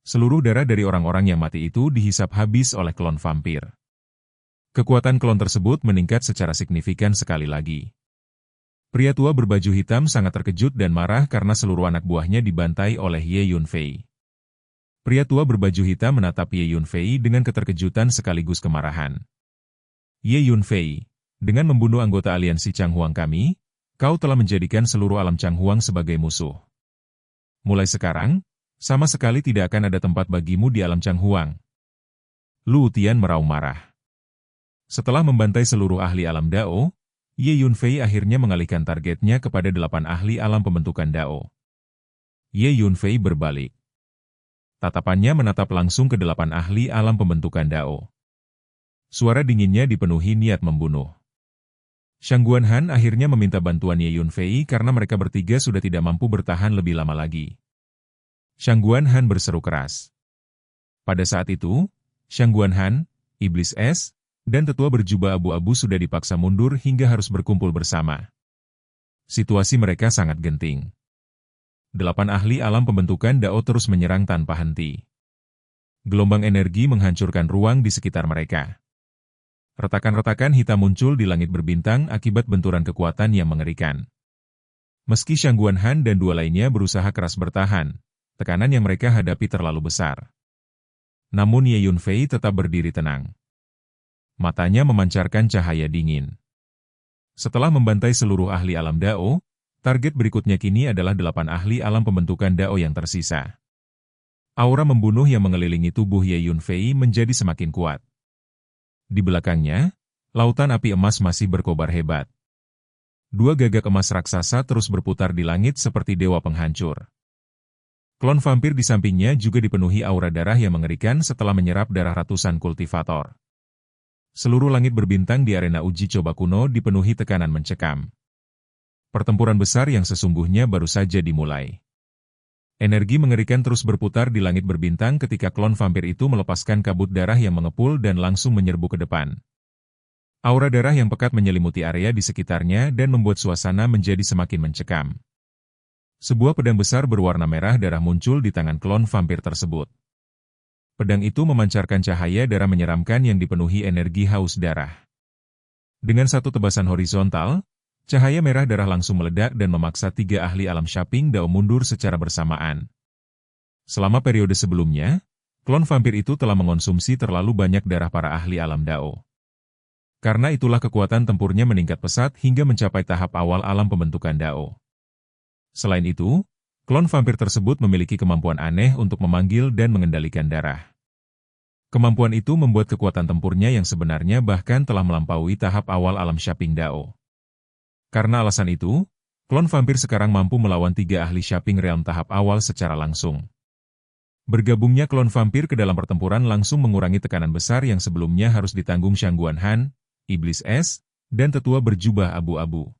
Seluruh darah dari orang-orang yang mati itu dihisap habis oleh klon vampir. Kekuatan klon tersebut meningkat secara signifikan sekali lagi. Pria tua berbaju hitam sangat terkejut dan marah karena seluruh anak buahnya dibantai oleh Ye Yunfei. Pria tua berbaju hitam menatap Ye Yunfei dengan keterkejutan sekaligus kemarahan. Ye Yunfei, dengan membunuh anggota aliansi Changhuang kami, kau telah menjadikan seluruh alam Changhuang sebagai musuh. Mulai sekarang, sama sekali tidak akan ada tempat bagimu di alam Changhuang. Lu Tian meraung marah. Setelah membantai seluruh ahli alam Dao, Ye Yunfei akhirnya mengalihkan targetnya kepada 8 ahli alam pembentukan Dao. Ye Yunfei berbalik. Tatapannya menatap langsung ke 8 ahli alam pembentukan Dao. Suara dinginnya dipenuhi niat membunuh. Shang Guanhan akhirnya meminta bantuan Ye Yunfei karena mereka bertiga sudah tidak mampu bertahan lebih lama lagi. Shang Guanhan berseru keras. Pada saat itu, Shang Guanhan, Iblis Es, dan tetua berjubah abu-abu sudah dipaksa mundur hingga harus berkumpul bersama. Situasi mereka sangat genting. 8 ahli alam pembentukan Dao terus menyerang tanpa henti. Gelombang energi menghancurkan ruang di sekitar mereka. Retakan-retakan hitam muncul di langit berbintang akibat benturan kekuatan yang mengerikan. Meski Shang Guanhan dan 2 lainnya berusaha keras bertahan, tekanan yang mereka hadapi terlalu besar. Namun Ye Yunfei tetap berdiri tenang. Matanya memancarkan cahaya dingin. Setelah membantai seluruh ahli alam Dao, target berikutnya kini adalah 8 ahli alam pembentukan Dao yang tersisa. Aura membunuh yang mengelilingi tubuh Ye Yunfei menjadi semakin kuat. Di belakangnya, lautan api emas masih berkobar hebat. 2 gagak emas raksasa terus berputar di langit seperti dewa penghancur. Klon vampir di sampingnya juga dipenuhi aura darah yang mengerikan setelah menyerap darah ratusan kultivator. Seluruh langit berbintang di arena uji coba kuno dipenuhi tekanan mencekam. Pertempuran besar yang sesungguhnya baru saja dimulai. Energi mengerikan terus berputar di langit berbintang ketika klon vampir itu melepaskan kabut darah yang mengepul dan langsung menyerbu ke depan. Aura darah yang pekat menyelimuti area di sekitarnya dan membuat suasana menjadi semakin mencekam. Sebuah pedang besar berwarna merah darah muncul di tangan klon vampir tersebut. Pedang itu memancarkan cahaya darah menyeramkan yang dipenuhi energi haus darah. Dengan satu tebasan horizontal, cahaya merah darah langsung meledak dan memaksa 3 ahli alam Shaping Dao mundur secara bersamaan. Selama periode sebelumnya, klon vampir itu telah mengonsumsi terlalu banyak darah para ahli alam Dao. Karena itulah kekuatan tempurnya meningkat pesat hingga mencapai tahap awal alam pembentukan Dao. Selain itu, klon vampir tersebut memiliki kemampuan aneh untuk memanggil dan mengendalikan darah. Kemampuan itu membuat kekuatan tempurnya yang sebenarnya bahkan telah melampaui tahap awal alam Shaping Dao. Karena alasan itu, klon vampir sekarang mampu melawan 3 ahli Shaping Realm tahap awal secara langsung. Bergabungnya klon vampir ke dalam pertempuran langsung mengurangi tekanan besar yang sebelumnya harus ditanggung Shangguan Han, Iblis Es, dan tetua berjubah abu-abu.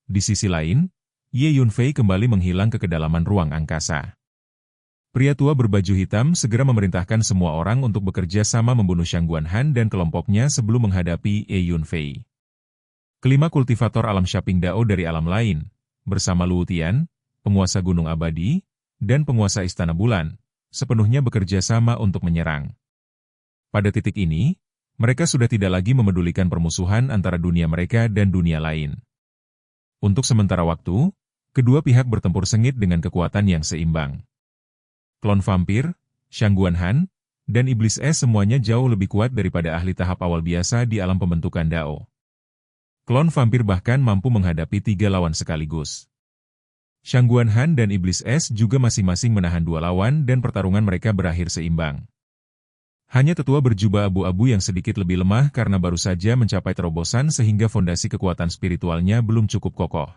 Di sisi lain, Ye Yunfei kembali menghilang ke kedalaman ruang angkasa. Pria tua berbaju hitam segera memerintahkan semua orang untuk bekerja sama membunuh Shangguan Han dan kelompoknya sebelum menghadapi Ye Yunfei. Kelima kultivator alam Shaping Dao dari alam lain, bersama Luo Tian, penguasa Gunung Abadi, dan penguasa Istana Bulan, sepenuhnya bekerja sama untuk menyerang. Pada titik ini, mereka sudah tidak lagi memedulikan permusuhan antara dunia mereka dan dunia lain. Untuk sementara waktu, kedua pihak bertempur sengit dengan kekuatan yang seimbang. Klon vampir, Shangguan Han, dan Iblis Es semuanya jauh lebih kuat daripada ahli tahap awal biasa di alam pembentukan Dao. Klon vampir bahkan mampu menghadapi 3 lawan sekaligus. Shangguan Han dan Iblis Es juga masing-masing menahan 2 lawan dan pertarungan mereka berakhir seimbang. Hanya tetua berjubah abu-abu yang sedikit lebih lemah karena baru saja mencapai terobosan sehingga fondasi kekuatan spiritualnya belum cukup kokoh.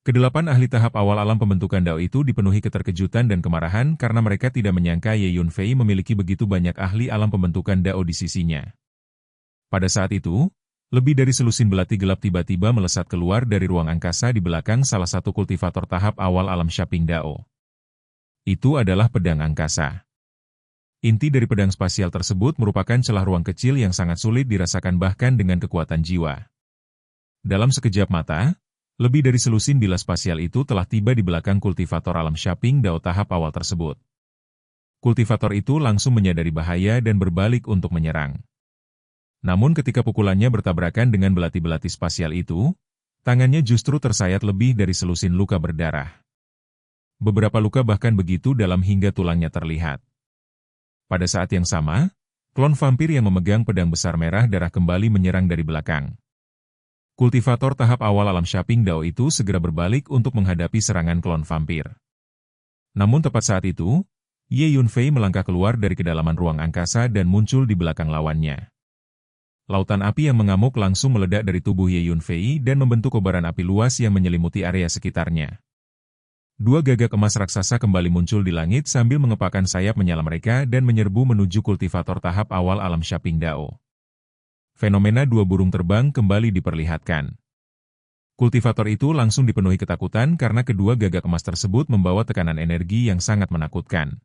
Kedelapan ahli tahap awal alam pembentukan Dao itu dipenuhi keterkejutan dan kemarahan karena mereka tidak menyangka Ye Yunfei memiliki begitu banyak ahli alam pembentukan Dao di sisinya. Pada saat itu, lebih dari selusin belati gelap tiba-tiba melesat keluar dari ruang angkasa di belakang salah satu kultivator tahap awal alam Shaping Dao. Itu adalah pedang angkasa. Inti dari pedang spasial tersebut merupakan celah ruang kecil yang sangat sulit dirasakan bahkan dengan kekuatan jiwa. Dalam sekejap mata, lebih dari selusin bila spasial itu telah tiba di belakang kultivator alam Shaping Dao tahap awal tersebut. Kultivator itu langsung menyadari bahaya dan berbalik untuk menyerang. Namun ketika pukulannya bertabrakan dengan belati-belati spasial itu, tangannya justru tersayat lebih dari selusin luka berdarah. Beberapa luka bahkan begitu dalam hingga tulangnya terlihat. Pada saat yang sama, klon vampir yang memegang pedang besar merah darah kembali menyerang dari belakang. Kultivator tahap awal alam Shaping Dao itu segera berbalik untuk menghadapi serangan klon vampir. Namun tepat saat itu, Ye Yunfei melangkah keluar dari kedalaman ruang angkasa dan muncul di belakang lawannya. Lautan api yang mengamuk langsung meledak dari tubuh Ye Yunfei dan membentuk kobaran api luas yang menyelimuti area sekitarnya. 2 gagak emas raksasa kembali muncul di langit sambil mengepakkan sayap menyala mereka dan menyerbu menuju kultivator tahap awal alam Shaping Dao. Fenomena 2 burung terbang kembali diperlihatkan. Kultivator itu langsung dipenuhi ketakutan karena kedua gagak emas tersebut membawa tekanan energi yang sangat menakutkan.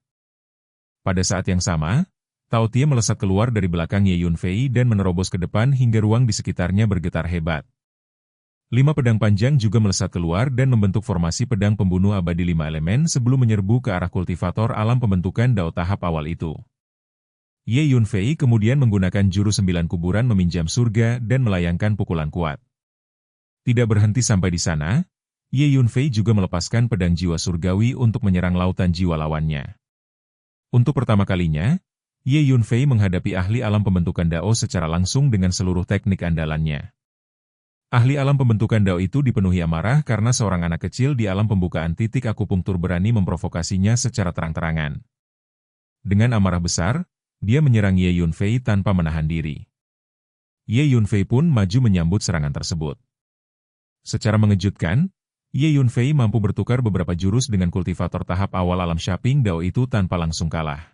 Pada saat yang sama, Tao Tie melesat keluar dari belakang Ye Yunfei dan menerobos ke depan hingga ruang di sekitarnya bergetar hebat. 5 pedang panjang juga melesat keluar dan membentuk formasi pedang pembunuh abadi 5 elemen sebelum menyerbu ke arah kultivator alam pembentukan Dao tahap awal itu. Ye Yunfei kemudian menggunakan jurus 9 kuburan meminjam surga dan melayangkan pukulan kuat. Tidak berhenti sampai di sana, Ye Yunfei juga melepaskan pedang jiwa surgawi untuk menyerang lautan jiwa lawannya. Untuk pertama kalinya, Ye Yunfei menghadapi ahli alam pembentukan Dao secara langsung dengan seluruh teknik andalannya. Ahli alam pembentukan Dao itu dipenuhi amarah karena seorang anak kecil di alam pembukaan titik akupunktur berani memprovokasinya secara terang-terangan. Dengan amarah besar, dia menyerang Ye Yunfei tanpa menahan diri. Ye Yunfei pun maju menyambut serangan tersebut. Secara mengejutkan, Ye Yunfei mampu bertukar beberapa jurus dengan kultivator tahap awal alam Shaping Dao itu tanpa langsung kalah.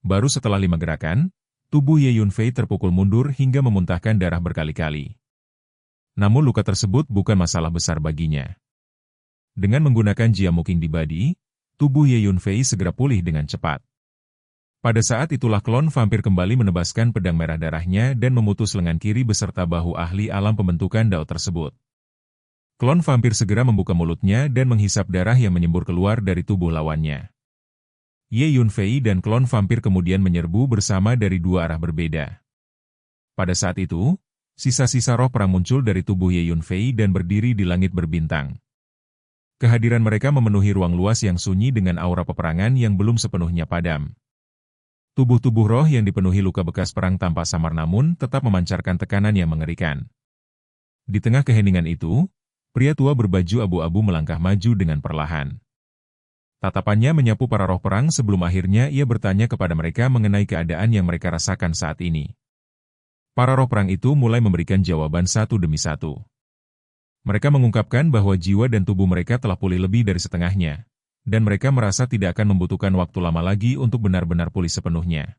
Baru setelah 5 gerakan, tubuh Ye Yunfei terpukul mundur hingga memuntahkan darah berkali-kali. Namun luka tersebut bukan masalah besar baginya. Dengan menggunakan Jia Muking di Badi, tubuh Ye Yunfei segera pulih dengan cepat. Pada saat itulah klon vampir kembali menebaskan pedang merah darahnya dan memutus lengan kiri beserta bahu ahli alam pembentukan Dao tersebut. Klon vampir segera membuka mulutnya dan menghisap darah yang menyembur keluar dari tubuh lawannya. Ye Yunfei dan klon vampir kemudian menyerbu bersama dari dua arah berbeda. Pada saat itu, sisa-sisa roh perang muncul dari tubuh Ye Yunfei dan berdiri di langit berbintang. Kehadiran mereka memenuhi ruang luas yang sunyi dengan aura peperangan yang belum sepenuhnya padam. Tubuh-tubuh roh yang dipenuhi luka bekas perang tampak samar namun tetap memancarkan tekanan yang mengerikan. Di tengah keheningan itu, pria tua berbaju abu-abu melangkah maju dengan perlahan. Tatapannya menyapu para roh perang sebelum akhirnya ia bertanya kepada mereka mengenai keadaan yang mereka rasakan saat ini. Para roh perang itu mulai memberikan jawaban satu demi satu. Mereka mengungkapkan bahwa jiwa dan tubuh mereka telah pulih lebih dari setengahnya, dan mereka merasa tidak akan membutuhkan waktu lama lagi untuk benar-benar pulih sepenuhnya.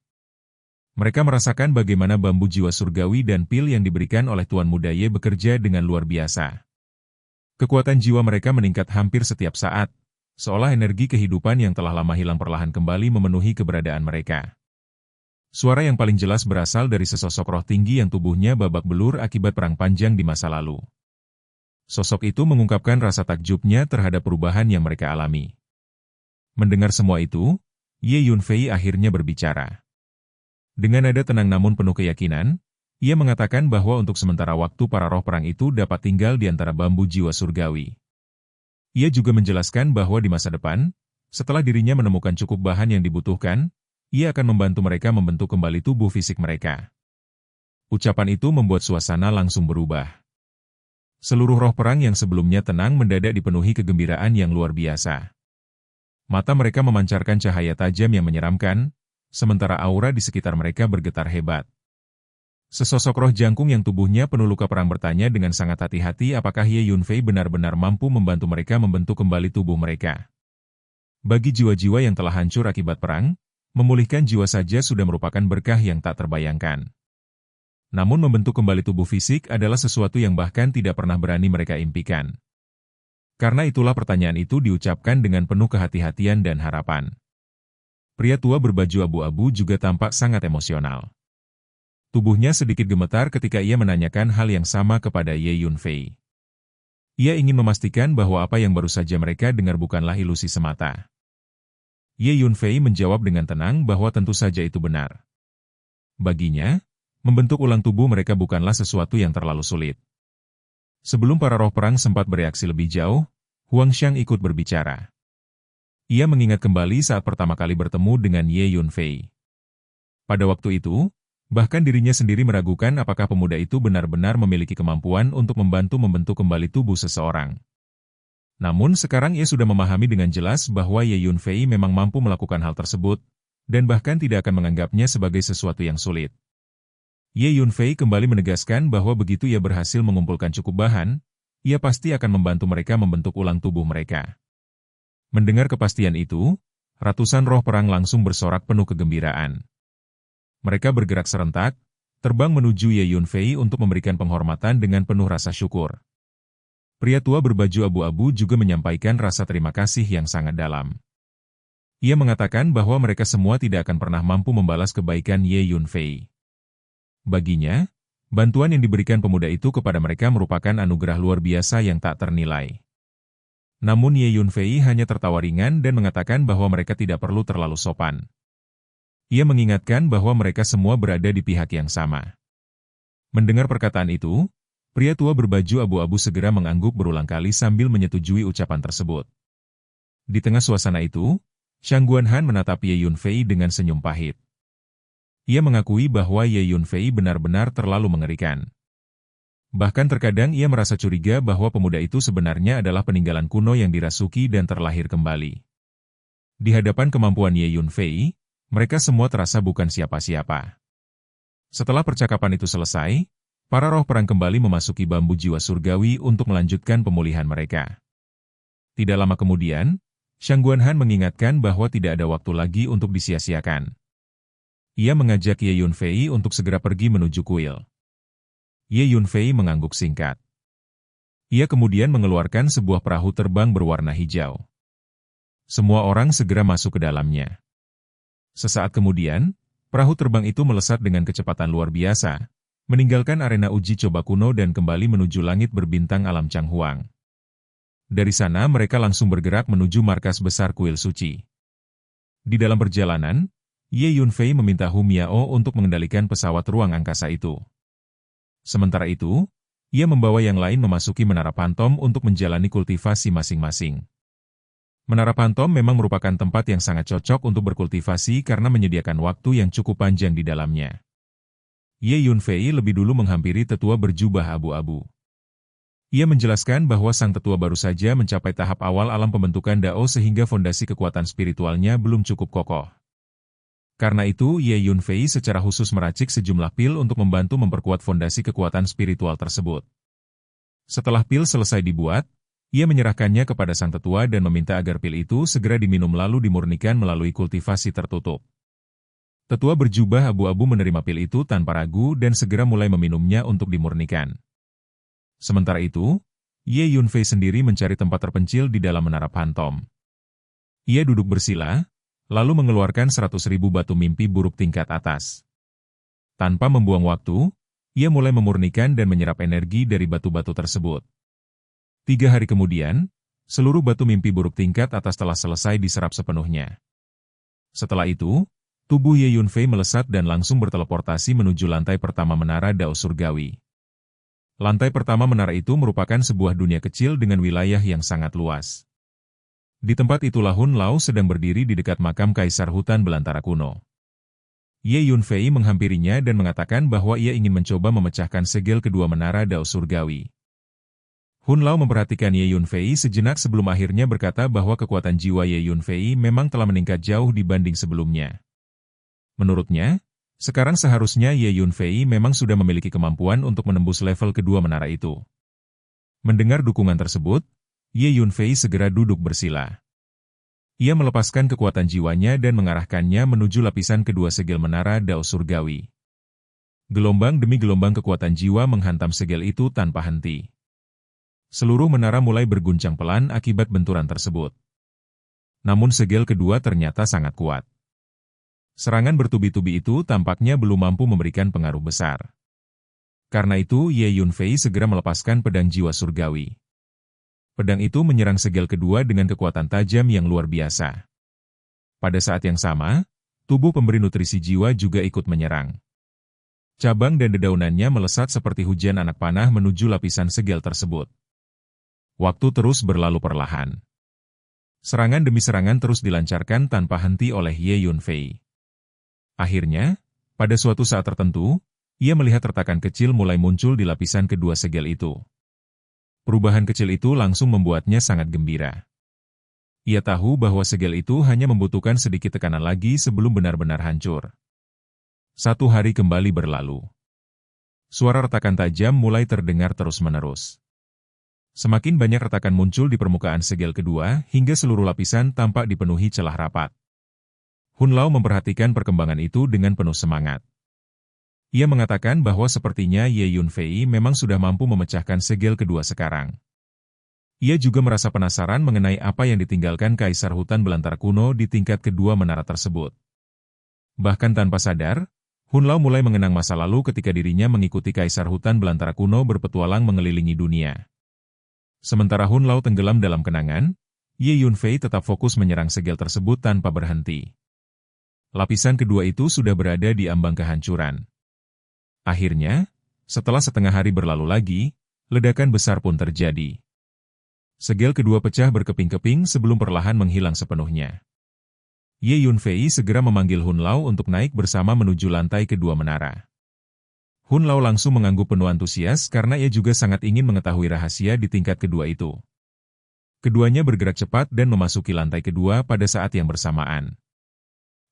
Mereka merasakan bagaimana bambu jiwa surgawi dan pil yang diberikan oleh Tuan Muda Ye bekerja dengan luar biasa. Kekuatan jiwa mereka meningkat hampir setiap saat, seolah energi kehidupan yang telah lama hilang perlahan kembali memenuhi keberadaan mereka. Suara yang paling jelas berasal dari sesosok roh tinggi yang tubuhnya babak belur akibat perang panjang di masa lalu. Sosok itu mengungkapkan rasa takjubnya terhadap perubahan yang mereka alami. Mendengar semua itu, Ye Yunfei akhirnya berbicara. Dengan nada tenang namun penuh keyakinan, ia mengatakan bahwa untuk sementara waktu para roh perang itu dapat tinggal di antara bambu jiwa surgawi. Ia juga menjelaskan bahwa di masa depan, setelah dirinya menemukan cukup bahan yang dibutuhkan, ia akan membantu mereka membentuk kembali tubuh fisik mereka. Ucapan itu membuat suasana langsung berubah. Seluruh roh perang yang sebelumnya tenang mendadak dipenuhi kegembiraan yang luar biasa. Mata mereka memancarkan cahaya tajam yang menyeramkan, sementara aura di sekitar mereka bergetar hebat. Sesosok roh jangkung yang tubuhnya penuh luka perang bertanya dengan sangat hati-hati apakah Ye Yunfei benar-benar mampu membantu mereka membentuk kembali tubuh mereka. Bagi jiwa-jiwa yang telah hancur akibat perang, memulihkan jiwa saja sudah merupakan berkah yang tak terbayangkan. Namun membentuk kembali tubuh fisik adalah sesuatu yang bahkan tidak pernah berani mereka impikan. Karena itulah pertanyaan itu diucapkan dengan penuh kehati-hatian dan harapan. Pria tua berbaju abu-abu juga tampak sangat emosional. Tubuhnya sedikit gemetar ketika ia menanyakan hal yang sama kepada Ye Yunfei. Ia ingin memastikan bahwa apa yang baru saja mereka dengar bukanlah ilusi semata. Ye Yunfei menjawab dengan tenang bahwa tentu saja itu benar. Baginya, membentuk ulang tubuh mereka bukanlah sesuatu yang terlalu sulit. Sebelum para roh perang sempat bereaksi lebih jauh, Huang Xiang ikut berbicara. Ia mengingat kembali saat pertama kali bertemu dengan Ye Yunfei. Pada waktu itu, bahkan dirinya sendiri meragukan apakah pemuda itu benar-benar memiliki kemampuan untuk membantu membentuk kembali tubuh seseorang. Namun sekarang ia sudah memahami dengan jelas bahwa Ye Yunfei memang mampu melakukan hal tersebut, dan bahkan tidak akan menganggapnya sebagai sesuatu yang sulit. Ye Yunfei kembali menegaskan bahwa begitu ia berhasil mengumpulkan cukup bahan, ia pasti akan membantu mereka membentuk ulang tubuh mereka. Mendengar kepastian itu, ratusan roh perang langsung bersorak penuh kegembiraan. Mereka bergerak serentak, terbang menuju Ye Yunfei untuk memberikan penghormatan dengan penuh rasa syukur. Pria tua berbaju abu-abu juga menyampaikan rasa terima kasih yang sangat dalam. Ia mengatakan bahwa mereka semua tidak akan pernah mampu membalas kebaikan Ye Yunfei. Baginya, bantuan yang diberikan pemuda itu kepada mereka merupakan anugerah luar biasa yang tak ternilai. Namun Ye Yunfei hanya tertawa ringan dan mengatakan bahwa mereka tidak perlu terlalu sopan. Ia mengingatkan bahwa mereka semua berada di pihak yang sama. Mendengar perkataan itu, pria tua berbaju abu-abu segera mengangguk berulang kali sambil menyetujui ucapan tersebut. Di tengah suasana itu, Shang Guanhan menatap Ye Yunfei dengan senyum pahit. Ia mengakui bahwa Ye Yunfei benar-benar terlalu mengerikan. Bahkan terkadang ia merasa curiga bahwa pemuda itu sebenarnya adalah peninggalan kuno yang dirasuki dan terlahir kembali. Di hadapan kemampuan Ye Yunfei, mereka semua terasa bukan siapa-siapa. Setelah percakapan itu selesai, para roh perang kembali memasuki bambu jiwa surgawi untuk melanjutkan pemulihan mereka. Tidak lama kemudian, Shang Guanhan mengingatkan bahwa tidak ada waktu lagi untuk disia-siakan. Ia mengajak Ye Yunfei untuk segera pergi menuju kuil. Ye Yunfei mengangguk singkat. Ia kemudian mengeluarkan sebuah perahu terbang berwarna hijau. Semua orang segera masuk ke dalamnya. Sesaat kemudian, perahu terbang itu melesat dengan kecepatan luar biasa, meninggalkan arena uji coba kuno dan kembali menuju langit berbintang alam Changhuang. Dari sana mereka langsung bergerak menuju markas besar kuil suci. Di dalam perjalanan, Ye Yunfei meminta Hu Miao untuk mengendalikan pesawat ruang angkasa itu. Sementara itu, ia membawa yang lain memasuki menara Pantom untuk menjalani kultivasi masing-masing. Menara Pantom memang merupakan tempat yang sangat cocok untuk berkultivasi karena menyediakan waktu yang cukup panjang di dalamnya. Ye Yunfei lebih dulu menghampiri tetua berjubah abu-abu. Ia menjelaskan bahwa sang tetua baru saja mencapai tahap awal alam pembentukan Dao sehingga fondasi kekuatan spiritualnya belum cukup kokoh. Karena itu, Ye Yunfei secara khusus meracik sejumlah pil untuk membantu memperkuat fondasi kekuatan spiritual tersebut. Setelah pil selesai dibuat, ia menyerahkannya kepada sang tetua dan meminta agar pil itu segera diminum lalu dimurnikan melalui kultivasi tertutup. Tetua berjubah abu-abu menerima pil itu tanpa ragu dan segera mulai meminumnya untuk dimurnikan. Sementara itu, Ye Yunfei sendiri mencari tempat terpencil di dalam menara Pantom. Ia duduk bersila, lalu mengeluarkan 100.000 batu mimpi buruk tingkat atas. Tanpa membuang waktu, ia mulai memurnikan dan menyerap energi dari batu-batu tersebut. 3 hari kemudian, seluruh batu mimpi buruk tingkat atas telah selesai diserap sepenuhnya. Setelah itu, tubuh Ye Yunfei melesat dan langsung berteleportasi menuju lantai pertama menara Dao Surgawi. Lantai pertama menara itu merupakan sebuah dunia kecil dengan wilayah yang sangat luas. Di tempat itulah Hun Lao sedang berdiri di dekat makam Kaisar Hutan Belantara kuno. Ye Yunfei menghampirinya dan mengatakan bahwa ia ingin mencoba memecahkan segel kedua menara Dao Surgawi. Hun Lao memperhatikan Ye Yunfei sejenak sebelum akhirnya berkata bahwa kekuatan jiwa Ye Yunfei memang telah meningkat jauh dibanding sebelumnya. Menurutnya, sekarang seharusnya Ye Yunfei memang sudah memiliki kemampuan untuk menembus level kedua menara itu. Mendengar dukungan tersebut, Ye Yunfei segera duduk bersila. Ia melepaskan kekuatan jiwanya dan mengarahkannya menuju lapisan kedua segel menara Dao Surgawi. Gelombang demi gelombang kekuatan jiwa menghantam segel itu tanpa henti. Seluruh menara mulai berguncang pelan akibat benturan tersebut. Namun segel kedua ternyata sangat kuat. Serangan bertubi-tubi itu tampaknya belum mampu memberikan pengaruh besar. Karena itu, Ye Yunfei segera melepaskan pedang jiwa surgawi. Pedang itu menyerang segel kedua dengan kekuatan tajam yang luar biasa. Pada saat yang sama, tubuh pemberi nutrisi jiwa juga ikut menyerang. Cabang dan dedaunannya melesat seperti hujan anak panah menuju lapisan segel tersebut. Waktu terus berlalu perlahan. Serangan demi serangan terus dilancarkan tanpa henti oleh Ye Yunfei. Akhirnya, pada suatu saat tertentu, ia melihat retakan kecil mulai muncul di lapisan kedua segel itu. Perubahan kecil itu langsung membuatnya sangat gembira. Ia tahu bahwa segel itu hanya membutuhkan sedikit tekanan lagi sebelum benar-benar hancur. 1 hari kembali berlalu. Suara retakan tajam mulai terdengar terus-menerus. Semakin banyak retakan muncul di permukaan segel kedua hingga seluruh lapisan tampak dipenuhi celah rapat. Hun Lao memperhatikan perkembangan itu dengan penuh semangat. Ia mengatakan bahwa sepertinya Ye Yunfei memang sudah mampu memecahkan segel kedua sekarang. Ia juga merasa penasaran mengenai apa yang ditinggalkan Kaisar Hutan Belantara kuno di tingkat kedua menara tersebut. Bahkan tanpa sadar, Hun Lao mulai mengenang masa lalu ketika dirinya mengikuti Kaisar Hutan Belantara kuno berpetualang mengelilingi dunia. Sementara Hun Lao tenggelam dalam kenangan, Ye Yunfei tetap fokus menyerang segel tersebut tanpa berhenti. Lapisan kedua itu sudah berada di ambang kehancuran. Akhirnya, setelah setengah hari berlalu lagi, ledakan besar pun terjadi. Segel kedua pecah berkeping-keping sebelum perlahan menghilang sepenuhnya. Ye Yunfei segera memanggil Hun Lao untuk naik bersama menuju lantai kedua menara. Hun Lao langsung mengangguk penuh antusias karena ia juga sangat ingin mengetahui rahasia di tingkat kedua itu. Keduanya bergerak cepat dan memasuki lantai kedua pada saat yang bersamaan.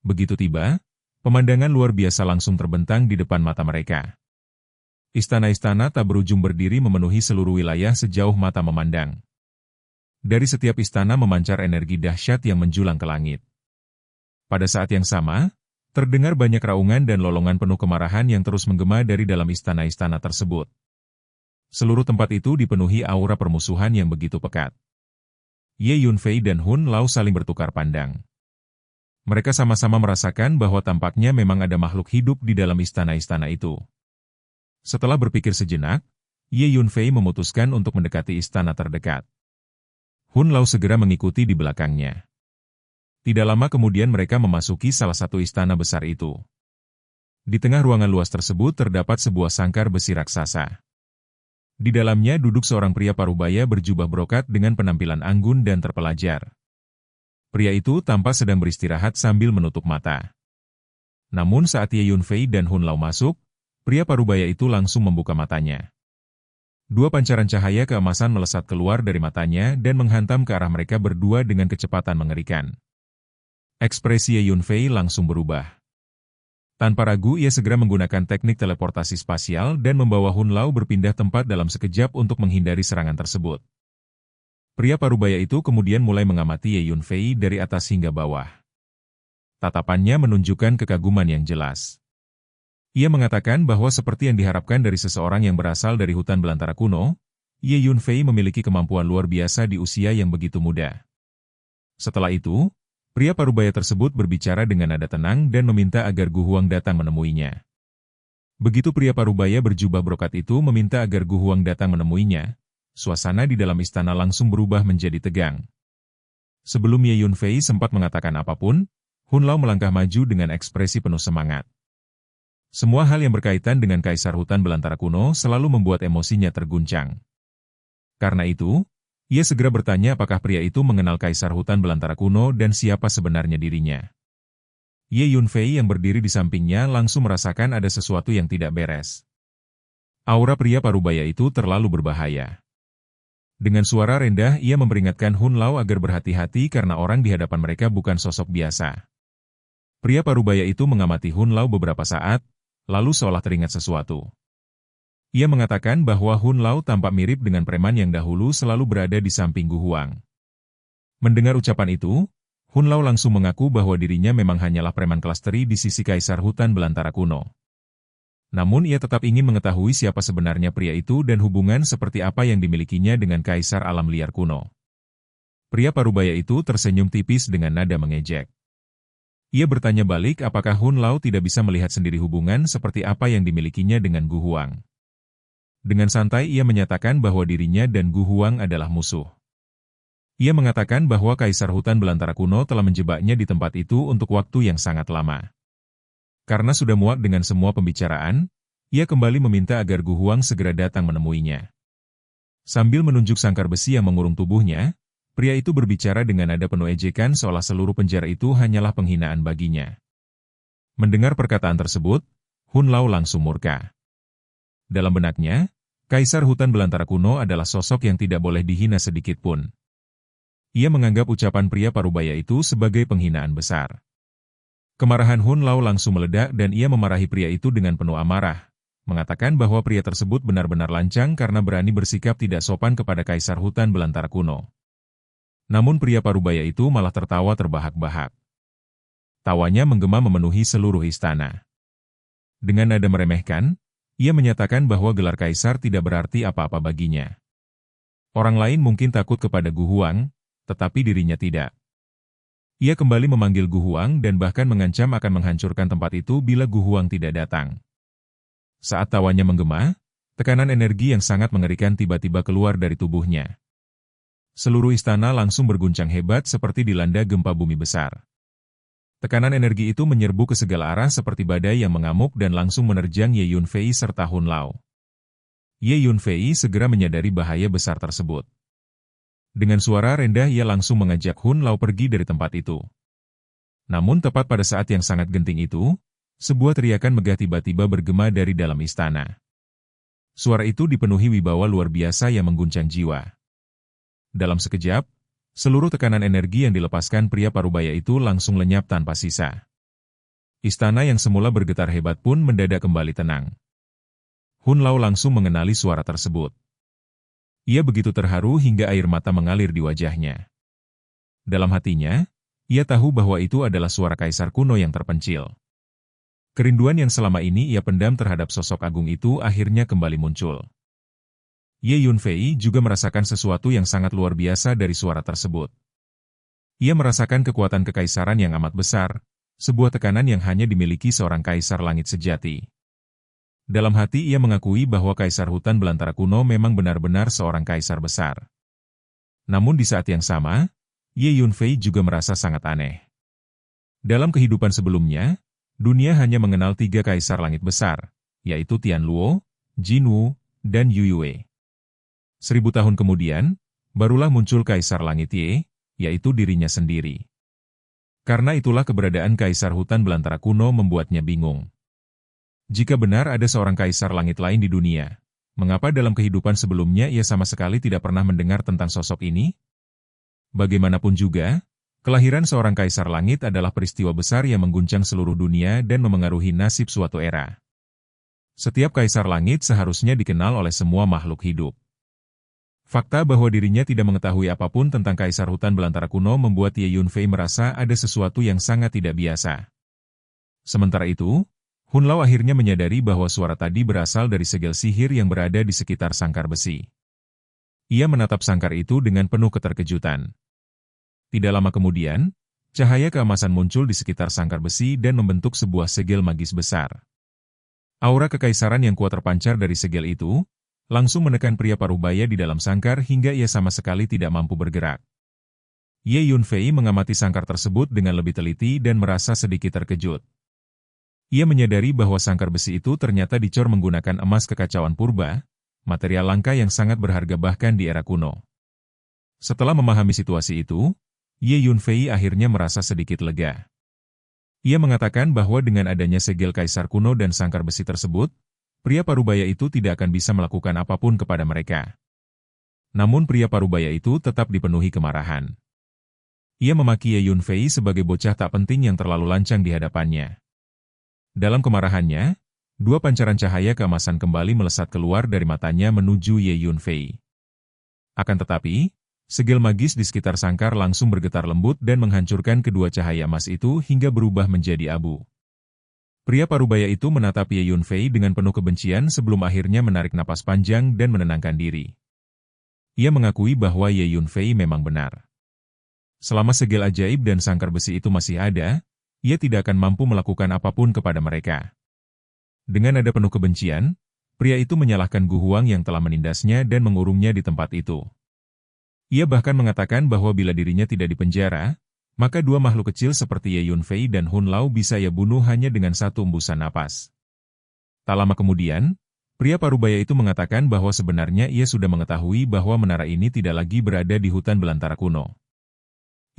Begitu tiba, pemandangan luar biasa langsung terbentang di depan mata mereka. Istana-istana tak berujung berdiri memenuhi seluruh wilayah sejauh mata memandang. Dari setiap istana memancar energi dahsyat yang menjulang ke langit. Pada saat yang sama, terdengar banyak raungan dan lolongan penuh kemarahan yang terus menggema dari dalam istana-istana tersebut. Seluruh tempat itu dipenuhi aura permusuhan yang begitu pekat. Ye Yunfei dan Hun Lao saling bertukar pandang. Mereka sama-sama merasakan bahwa tampaknya memang ada makhluk hidup di dalam istana-istana itu. Setelah berpikir sejenak, Ye Yunfei memutuskan untuk mendekati istana terdekat. Hun Lao segera mengikuti di belakangnya. Tidak lama kemudian mereka memasuki salah satu istana besar itu. Di tengah ruangan luas tersebut terdapat sebuah sangkar besi raksasa. Di dalamnya duduk seorang pria parubaya berjubah brokat dengan penampilan anggun dan terpelajar. Pria itu tampak sedang beristirahat sambil menutup mata. Namun saat Ye Yunfei dan Hun Lao masuk, pria parubaya itu langsung membuka matanya. Dua pancaran cahaya keemasan melesat keluar dari matanya dan menghantam ke arah mereka berdua dengan kecepatan mengerikan. Ekspresi Ye Yunfei langsung berubah. Tanpa ragu ia segera menggunakan teknik teleportasi spasial dan membawa Hun Lao berpindah tempat dalam sekejap untuk menghindari serangan tersebut. Pria parubaya itu kemudian mulai mengamati Ye Yunfei dari atas hingga bawah. Tatapannya menunjukkan kekaguman yang jelas. Ia mengatakan bahwa seperti yang diharapkan dari seseorang yang berasal dari hutan belantara kuno, Ye Yunfei memiliki kemampuan luar biasa di usia yang begitu muda. Setelah itu, pria parubaya tersebut berbicara dengan nada tenang dan meminta agar Gu Huang datang menemuinya. Begitu pria parubaya berjubah brokat itu meminta agar Gu Huang datang menemuinya, suasana di dalam istana langsung berubah menjadi tegang. Sebelum Ye Yunfei sempat mengatakan apapun, Hun Lao melangkah maju dengan ekspresi penuh semangat. Semua hal yang berkaitan dengan kaisar hutan belantara kuno selalu membuat emosinya terguncang. Karena itu, ia segera bertanya apakah pria itu mengenal kaisar hutan belantara kuno dan siapa sebenarnya dirinya. Ye Yunfei yang berdiri di sampingnya langsung merasakan ada sesuatu yang tidak beres. Aura pria parubaya itu terlalu berbahaya. Dengan suara rendah ia memperingatkan Hun Lao agar berhati-hati karena orang di hadapan mereka bukan sosok biasa. Pria parubaya itu mengamati Hun Lao beberapa saat, lalu seolah teringat sesuatu. Ia mengatakan bahwa Hun Lao tampak mirip dengan preman yang dahulu selalu berada di samping Gu Huang. Mendengar ucapan itu, Hun Lao langsung mengaku bahwa dirinya memang hanyalah preman kelas teri di sisi kaisar hutan belantara kuno. Namun ia tetap ingin mengetahui siapa sebenarnya pria itu dan hubungan seperti apa yang dimilikinya dengan kaisar alam liar kuno. Pria parubaya itu tersenyum tipis dengan nada mengejek. Ia bertanya balik apakah Hun Lao tidak bisa melihat sendiri hubungan seperti apa yang dimilikinya dengan Gu Huang. Dengan santai ia menyatakan bahwa dirinya dan Gu Huang adalah musuh. Ia mengatakan bahwa kaisar hutan belantara kuno telah menjebaknya di tempat itu untuk waktu yang sangat lama. Karena sudah muak dengan semua pembicaraan, ia kembali meminta agar Gu Huang segera datang menemuinya. Sambil menunjuk sangkar besi yang mengurung tubuhnya, pria itu berbicara dengan nada penuh ejekan seolah seluruh penjara itu hanyalah penghinaan baginya. Mendengar perkataan tersebut, Hun Lao langsung murka. Dalam benaknya, kaisar hutan belantara kuno adalah sosok yang tidak boleh dihina sedikit pun. Ia menganggap ucapan pria parubaya itu sebagai penghinaan besar. Kemarahan Hun Lao langsung meledak dan ia memarahi pria itu dengan penuh amarah, mengatakan bahwa pria tersebut benar-benar lancang karena berani bersikap tidak sopan kepada kaisar hutan belantara kuno. Namun pria parubaya itu malah tertawa terbahak-bahak. Tawanya menggema memenuhi seluruh istana. Dengan nada meremehkan, ia menyatakan bahwa gelar kaisar tidak berarti apa-apa baginya. Orang lain mungkin takut kepada Gu Huang, tetapi dirinya tidak. Ia kembali memanggil Gu Huang dan bahkan mengancam akan menghancurkan tempat itu bila Gu Huang tidak datang. Saat tawanya menggema, tekanan energi yang sangat mengerikan tiba-tiba keluar dari tubuhnya. Seluruh istana langsung berguncang hebat seperti dilanda gempa bumi besar. Tekanan energi itu menyerbu ke segala arah seperti badai yang mengamuk dan langsung menerjang Ye Yunfei serta Hun Lao. Ye Yunfei segera menyadari bahaya besar tersebut. Dengan suara rendah ia langsung mengajak Hun Lao pergi dari tempat itu. Namun tepat pada saat yang sangat genting itu, sebuah teriakan megah tiba-tiba bergema dari dalam istana. Suara itu dipenuhi wibawa luar biasa yang mengguncang jiwa. Dalam sekejap, seluruh tekanan energi yang dilepaskan pria parubaya itu langsung lenyap tanpa sisa. Istana yang semula bergetar hebat pun mendadak kembali tenang. Hun Lao langsung mengenali suara tersebut. Ia begitu terharu hingga air mata mengalir di wajahnya. Dalam hatinya, ia tahu bahwa itu adalah suara kaisar kuno yang terpencil. Kerinduan yang selama ini ia pendam terhadap sosok agung itu akhirnya kembali muncul. Ye Yunfei juga merasakan sesuatu yang sangat luar biasa dari suara tersebut. Ia merasakan kekuatan kekaisaran yang amat besar, sebuah tekanan yang hanya dimiliki seorang kaisar langit sejati. Dalam hati ia mengakui bahwa kaisar hutan belantara kuno memang benar-benar seorang kaisar besar. Namun di saat yang sama, Ye Yunfei juga merasa sangat aneh. Dalam kehidupan sebelumnya, dunia hanya mengenal 3 kaisar langit besar, yaitu Tianluo, Jinwu, dan Yuyue. 1000 tahun kemudian, barulah muncul kaisar langit Ye, yaitu dirinya sendiri. Karena itulah keberadaan kaisar hutan belantara kuno membuatnya bingung. Jika benar ada seorang kaisar langit lain di dunia, mengapa dalam kehidupan sebelumnya ia sama sekali tidak pernah mendengar tentang sosok ini? Bagaimanapun juga, kelahiran seorang kaisar langit adalah peristiwa besar yang mengguncang seluruh dunia dan memengaruhi nasib suatu era. Setiap kaisar langit seharusnya dikenal oleh semua makhluk hidup. Fakta bahwa dirinya tidak mengetahui apapun tentang kaisar hutan belantara kuno membuat Ye Yunfei merasa ada sesuatu yang sangat tidak biasa. Sementara itu, Hun Lao akhirnya menyadari bahwa suara tadi berasal dari segel sihir yang berada di sekitar sangkar besi. Ia menatap sangkar itu dengan penuh keterkejutan. Tidak lama kemudian, cahaya keemasan muncul di sekitar sangkar besi dan membentuk sebuah segel magis besar. Aura kekaisaran yang kuat terpancar dari segel itu, langsung menekan pria parubaya di dalam sangkar hingga ia sama sekali tidak mampu bergerak. Ye Yunfei mengamati sangkar tersebut dengan lebih teliti dan merasa sedikit terkejut. Ia menyadari bahwa sangkar besi itu ternyata dicor menggunakan emas kekacauan purba, material langka yang sangat berharga bahkan di era kuno. Setelah memahami situasi itu, Ye Yunfei akhirnya merasa sedikit lega. Ia mengatakan bahwa dengan adanya segel kaisar kuno dan sangkar besi tersebut, pria parubaya itu tidak akan bisa melakukan apapun kepada mereka. Namun pria parubaya itu tetap dipenuhi kemarahan. Ia memaki Ye Yunfei sebagai bocah tak penting yang terlalu lancang di hadapannya. Dalam kemarahannya, 2 pancaran cahaya keemasan kembali melesat keluar dari matanya menuju Ye Yunfei. Akan tetapi, segel magis di sekitar sangkar langsung bergetar lembut dan menghancurkan kedua cahaya emas itu hingga berubah menjadi abu. Pria parubaya itu menatap Ye Yunfei dengan penuh kebencian sebelum akhirnya menarik napas panjang dan menenangkan diri. Ia mengakui bahwa Ye Yunfei memang benar. Selama segel ajaib dan sangkar besi itu masih ada, ia tidak akan mampu melakukan apapun kepada mereka. Dengan nada penuh kebencian, pria itu menyalahkan Gu Huang yang telah menindasnya dan mengurungnya di tempat itu. Ia bahkan mengatakan bahwa bila dirinya tidak dipenjara, maka 2 makhluk kecil seperti Ye Yunfei dan Hun Lao bisa ia bunuh hanya dengan 1 embusan napas. Tak lama kemudian, pria parubaya itu mengatakan bahwa sebenarnya ia sudah mengetahui bahwa menara ini tidak lagi berada di hutan belantara kuno.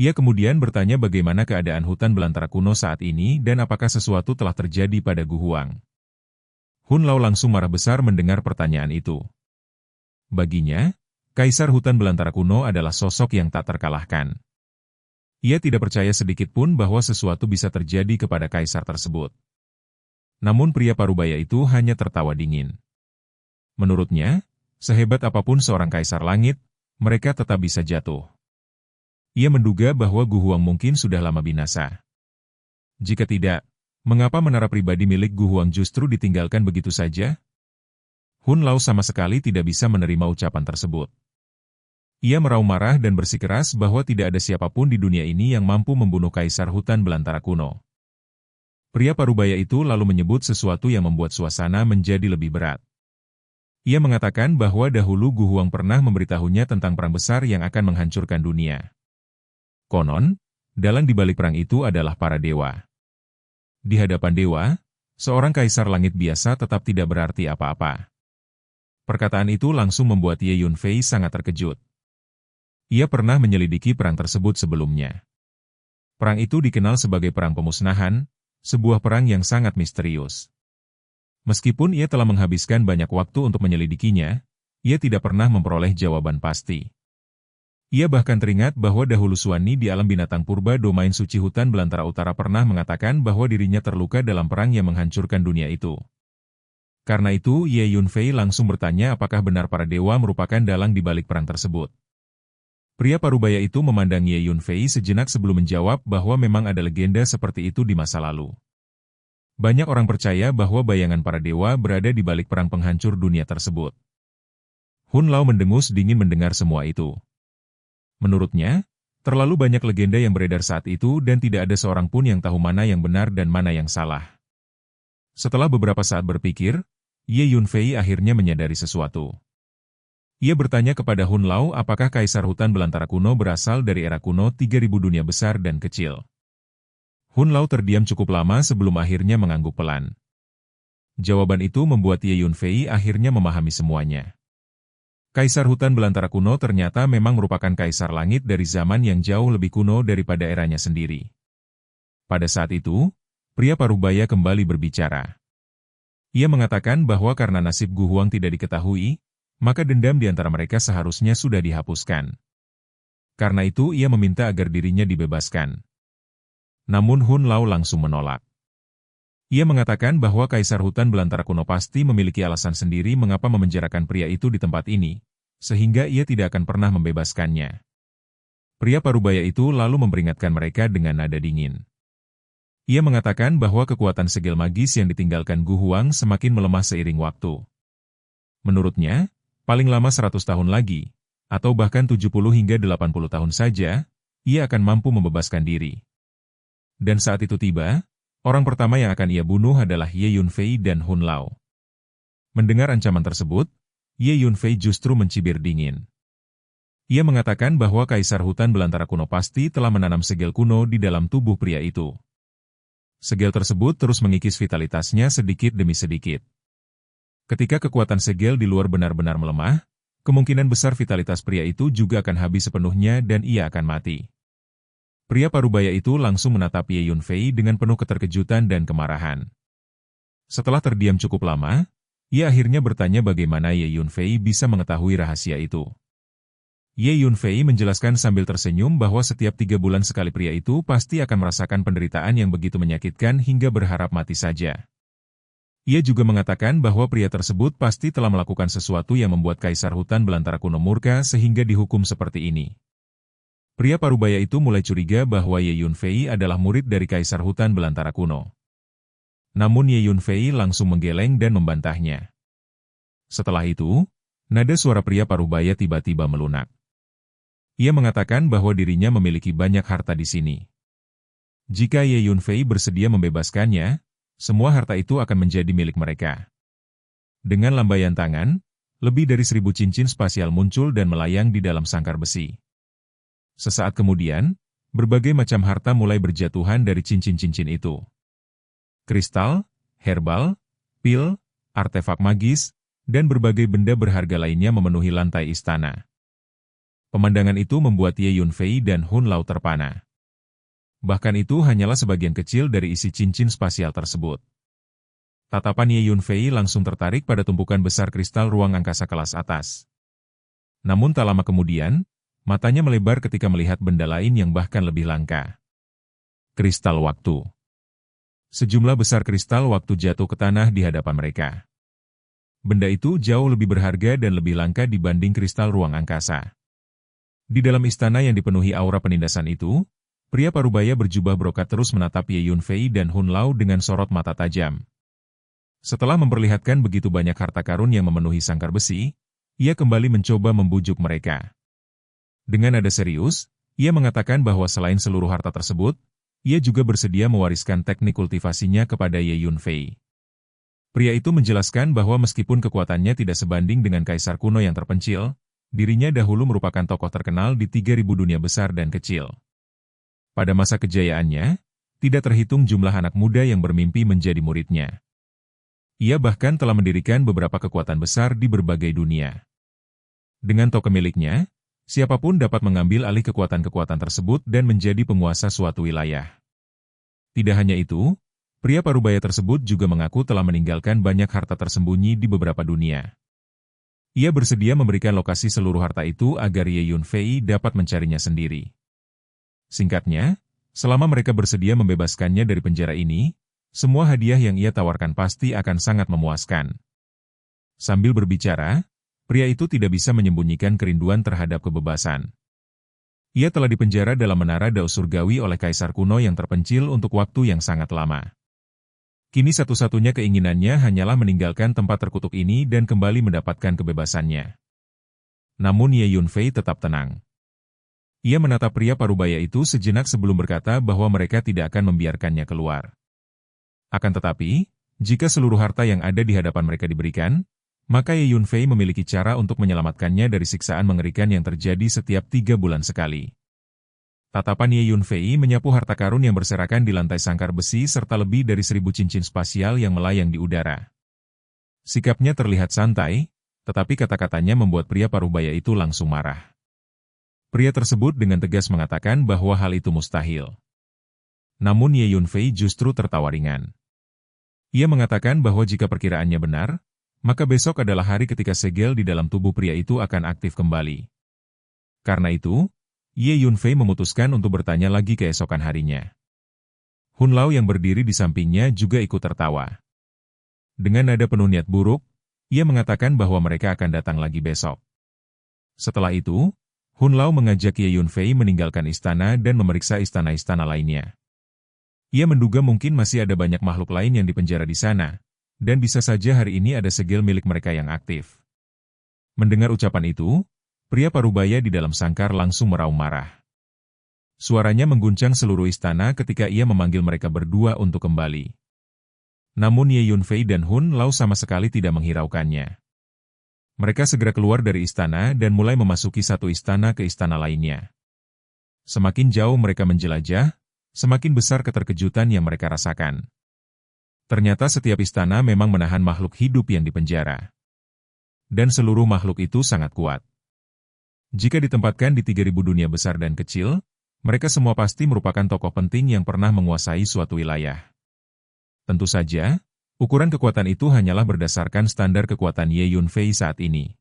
Ia kemudian bertanya bagaimana keadaan hutan belantara kuno saat ini dan apakah sesuatu telah terjadi pada Gu Huang. Hun Lao langsung marah besar mendengar pertanyaan itu. Baginya, Kaisar hutan belantara kuno adalah sosok yang tak terkalahkan. Ia tidak percaya sedikit pun bahwa sesuatu bisa terjadi kepada kaisar tersebut. Namun pria parubaya itu hanya tertawa dingin. Menurutnya, sehebat apapun seorang kaisar langit, mereka tetap bisa jatuh. Ia menduga bahwa Gu Huang mungkin sudah lama binasa. Jika tidak, mengapa menara pribadi milik Gu Huang justru ditinggalkan begitu saja? Hun Lao sama sekali tidak bisa menerima ucapan tersebut. Ia meraung marah dan bersikeras bahwa tidak ada siapapun di dunia ini yang mampu membunuh kaisar hutan belantara kuno. Pria parubaya itu lalu menyebut sesuatu yang membuat suasana menjadi lebih berat. Ia mengatakan bahwa dahulu Gu Huang pernah memberitahunya tentang perang besar yang akan menghancurkan dunia. Konon, dalang di balik perang itu adalah para dewa. Di hadapan dewa, seorang kaisar langit biasa tetap tidak berarti apa-apa. Perkataan itu langsung membuat Ye Yunfei sangat terkejut. Ia pernah menyelidiki perang tersebut sebelumnya. Perang itu dikenal sebagai perang pemusnahan, sebuah perang yang sangat misterius. Meskipun ia telah menghabiskan banyak waktu untuk menyelidikinya, ia tidak pernah memperoleh jawaban pasti. Ia bahkan teringat bahwa dahulu Suwani di alam binatang purba domain suci hutan belantara utara pernah mengatakan bahwa dirinya terluka dalam perang yang menghancurkan dunia itu. Karena itu, Ye Yunfei langsung bertanya apakah benar para dewa merupakan dalang di balik perang tersebut. Pria parubaya itu memandang Ye Yunfei sejenak sebelum menjawab bahwa memang ada legenda seperti itu di masa lalu. Banyak orang percaya bahwa bayangan para dewa berada di balik perang penghancur dunia tersebut. Hun Lao mendengus dingin mendengar semua itu. Menurutnya, terlalu banyak legenda yang beredar saat itu dan tidak ada seorang pun yang tahu mana yang benar dan mana yang salah. Setelah beberapa saat berpikir, Ye Yunfei akhirnya menyadari sesuatu. Ia bertanya kepada Hun Lao apakah kaisar hutan belantara kuno berasal dari era kuno 3000 dunia besar dan kecil. Hun Lao terdiam cukup lama sebelum akhirnya mengangguk pelan. Jawaban itu membuat Ye Yunfei akhirnya memahami semuanya. Kaisar hutan belantara kuno ternyata memang merupakan kaisar langit dari zaman yang jauh lebih kuno daripada eranya sendiri. Pada saat itu, pria parubaya kembali berbicara. Ia mengatakan bahwa karena nasib Gu Huang tidak diketahui, maka dendam di antara mereka seharusnya sudah dihapuskan. Karena itu ia meminta agar dirinya dibebaskan. Namun Hun Lao langsung menolak. Ia mengatakan bahwa kaisar hutan belantara kuno pasti memiliki alasan sendiri mengapa memenjarakan pria itu di tempat ini, sehingga ia tidak akan pernah membebaskannya. Pria parubaya itu lalu memperingatkan mereka dengan nada dingin. Ia mengatakan bahwa kekuatan segel magis yang ditinggalkan Gu Huang semakin melemah seiring waktu. Menurutnya, paling lama 100 tahun lagi, atau bahkan 70 hingga 80 tahun saja, ia akan mampu membebaskan diri. Dan saat itu tiba, orang pertama yang akan ia bunuh adalah Ye Yunfei dan Hun Lao. Mendengar ancaman tersebut, Ye Yunfei justru mencibir dingin. Ia mengatakan bahwa kaisar hutan belantara kuno pasti telah menanam segel kuno di dalam tubuh pria itu. Segel tersebut terus mengikis vitalitasnya sedikit demi sedikit. Ketika kekuatan segel di luar benar-benar melemah, kemungkinan besar vitalitas pria itu juga akan habis sepenuhnya dan ia akan mati. Pria parubaya itu langsung menatap Ye Yunfei dengan penuh keterkejutan dan kemarahan. Setelah terdiam cukup lama, ia akhirnya bertanya bagaimana Ye Yunfei bisa mengetahui rahasia itu. Ye Yunfei menjelaskan sambil tersenyum bahwa setiap 3 bulan sekali pria itu pasti akan merasakan penderitaan yang begitu menyakitkan hingga berharap mati saja. Ia juga mengatakan bahwa pria tersebut pasti telah melakukan sesuatu yang membuat kaisar hutan belantara kuno murka sehingga dihukum seperti ini. Pria parubaya itu mulai curiga bahwa Ye Yunfei adalah murid dari kaisar hutan belantara kuno. Namun Ye Yunfei langsung menggeleng dan membantahnya. Setelah itu, nada suara pria parubaya tiba-tiba melunak. Ia mengatakan bahwa dirinya memiliki banyak harta di sini. Jika Ye Yunfei bersedia membebaskannya, semua harta itu akan menjadi milik mereka. Dengan lambaian tangan, lebih dari 1000 cincin spasial muncul dan melayang di dalam sangkar besi. Sesaat kemudian, berbagai macam harta mulai berjatuhan dari cincin-cincin itu. Kristal, herbal, pil, artefak magis, dan berbagai benda berharga lainnya memenuhi lantai istana. Pemandangan itu membuat Ye Yunfei dan Hun Lao terpana. Bahkan itu hanyalah sebagian kecil dari isi cincin spasial tersebut. Tatapan Ye Yunfei langsung tertarik pada tumpukan besar kristal ruang angkasa kelas atas. Namun tak lama kemudian, matanya melebar ketika melihat benda lain yang bahkan lebih langka. Kristal waktu. Sejumlah besar kristal waktu jatuh ke tanah di hadapan mereka. Benda itu jauh lebih berharga dan lebih langka dibanding kristal ruang angkasa. Di dalam istana yang dipenuhi aura penindasan itu, pria parubaya berjubah brokat terus menatap Ye Yunfei dan Hun Lao dengan sorot mata tajam. Setelah memperlihatkan begitu banyak harta karun yang memenuhi sangkar besi, ia kembali mencoba membujuk mereka. Dengan nada serius, ia mengatakan bahwa selain seluruh harta tersebut, ia juga bersedia mewariskan teknik kultivasinya kepada Ye Yunfei. Pria itu menjelaskan bahwa meskipun kekuatannya tidak sebanding dengan kaisar kuno yang terpencil, dirinya dahulu merupakan tokoh terkenal di 3000 dunia besar dan kecil. Pada masa kejayaannya, tidak terhitung jumlah anak muda yang bermimpi menjadi muridnya. Ia bahkan telah mendirikan beberapa kekuatan besar di berbagai dunia. Dengan token miliknya, siapapun dapat mengambil alih kekuatan-kekuatan tersebut dan menjadi penguasa suatu wilayah. Tidak hanya itu, pria parubaya tersebut juga mengaku telah meninggalkan banyak harta tersembunyi di beberapa dunia. Ia bersedia memberikan lokasi seluruh harta itu agar Ye Yunfei dapat mencarinya sendiri. Singkatnya, selama mereka bersedia membebaskannya dari penjara ini, semua hadiah yang ia tawarkan pasti akan sangat memuaskan. Sambil berbicara, pria itu tidak bisa menyembunyikan kerinduan terhadap kebebasan. Ia telah dipenjara dalam menara dao surgawi oleh kaisar kuno yang terpencil untuk waktu yang sangat lama. Kini satu-satunya keinginannya hanyalah meninggalkan tempat terkutuk ini dan kembali mendapatkan kebebasannya. Namun Ye Yunfei tetap tenang. Ia menatap pria parubaya itu sejenak sebelum berkata bahwa mereka tidak akan membiarkannya keluar. Akan tetapi, jika seluruh harta yang ada di hadapan mereka diberikan, maka Ye Yunfei memiliki cara untuk menyelamatkannya dari siksaan mengerikan yang terjadi setiap 3 bulan sekali. Tatapan Ye Yunfei menyapu harta karun yang berserakan di lantai sangkar besi serta lebih dari 1000 cincin spasial yang melayang di udara. Sikapnya terlihat santai, tetapi kata-katanya membuat pria parubaya itu langsung marah. Pria tersebut dengan tegas mengatakan bahwa hal itu mustahil. Namun Ye Yunfei justru tertawa ringan. Ia mengatakan bahwa jika perkiraannya benar, maka besok adalah hari ketika segel di dalam tubuh pria itu akan aktif kembali. Karena itu, Ye Yunfei memutuskan untuk bertanya lagi keesokan harinya. Hun Lao yang berdiri di sampingnya juga ikut tertawa. Dengan nada penuh niat buruk, ia mengatakan bahwa mereka akan datang lagi besok. Setelah itu, Hun Lao mengajak Ye Yunfei meninggalkan istana dan memeriksa istana-istana lainnya. Ia menduga mungkin masih ada banyak makhluk lain yang dipenjara di sana, dan bisa saja hari ini ada segel milik mereka yang aktif. Mendengar ucapan itu, pria parubaya di dalam sangkar langsung meraung marah. Suaranya mengguncang seluruh istana ketika ia memanggil mereka berdua untuk kembali. Namun Ye Yunfei dan Hun Lao sama sekali tidak menghiraukannya. Mereka segera keluar dari istana dan mulai memasuki satu istana ke istana lainnya. Semakin jauh mereka menjelajah, semakin besar keterkejutan yang mereka rasakan. Ternyata setiap istana memang menahan makhluk hidup yang dipenjara. Dan seluruh makhluk itu sangat kuat. Jika ditempatkan di 3000 dunia besar dan kecil, mereka semua pasti merupakan tokoh penting yang pernah menguasai suatu wilayah. Tentu saja, ukuran kekuatan itu hanyalah berdasarkan standar kekuatan Ye Yunfei saat ini.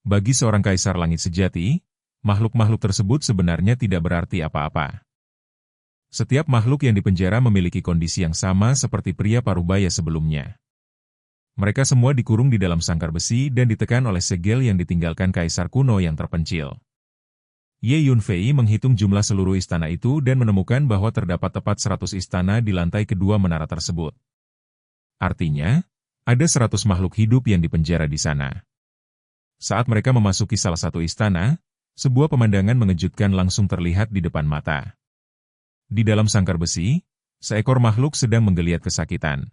Bagi seorang kaisar langit sejati, makhluk-makhluk tersebut sebenarnya tidak berarti apa-apa. Setiap makhluk yang dipenjara memiliki kondisi yang sama seperti pria parubaya sebelumnya. Mereka semua dikurung di dalam sangkar besi dan ditekan oleh segel yang ditinggalkan kaisar kuno yang terpencil. Ye Yunfei menghitung jumlah seluruh istana itu dan menemukan bahwa terdapat tepat 100 istana di lantai kedua menara tersebut. Artinya, ada 100 makhluk hidup yang dipenjara di sana. Saat mereka memasuki salah satu istana, sebuah pemandangan mengejutkan langsung terlihat di depan mata. Di dalam sangkar besi, seekor makhluk sedang menggeliat kesakitan.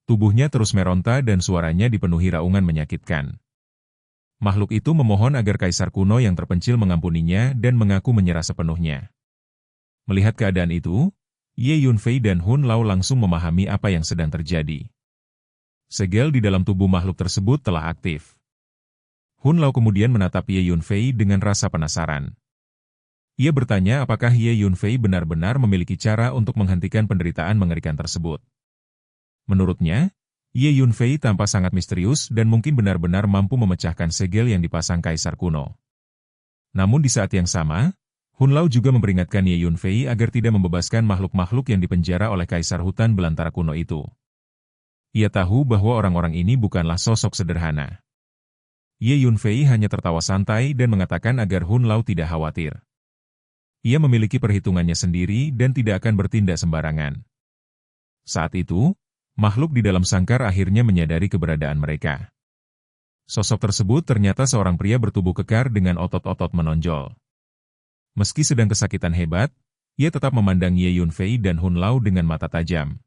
Tubuhnya terus meronta dan suaranya dipenuhi raungan menyakitkan. Makhluk itu memohon agar kaisar kuno yang terpencil mengampuninya dan mengaku menyerah sepenuhnya. Melihat keadaan itu, Ye Yunfei dan Hun Lao langsung memahami apa yang sedang terjadi. Segel di dalam tubuh makhluk tersebut telah aktif. Hun Lao kemudian menatap Ye Yunfei dengan rasa penasaran. Ia bertanya apakah Ye Yunfei benar-benar memiliki cara untuk menghentikan penderitaan mengerikan tersebut. Menurutnya, Ye Yunfei tampak sangat misterius dan mungkin benar-benar mampu memecahkan segel yang dipasang kaisar kuno. Namun di saat yang sama, Hun Lao juga memperingatkan Ye Yunfei agar tidak membebaskan makhluk-makhluk yang dipenjara oleh kaisar hutan belantara kuno itu. Ia tahu bahwa orang-orang ini bukanlah sosok sederhana. Ye Yunfei hanya tertawa santai dan mengatakan agar Hun Lao tidak khawatir. Ia memiliki perhitungannya sendiri dan tidak akan bertindak sembarangan. Saat itu, makhluk di dalam sangkar akhirnya menyadari keberadaan mereka. Sosok tersebut ternyata seorang pria bertubuh kekar dengan otot-otot menonjol. Meski sedang kesakitan hebat, ia tetap memandang Ye Yunfei dan Hun Lao dengan mata tajam.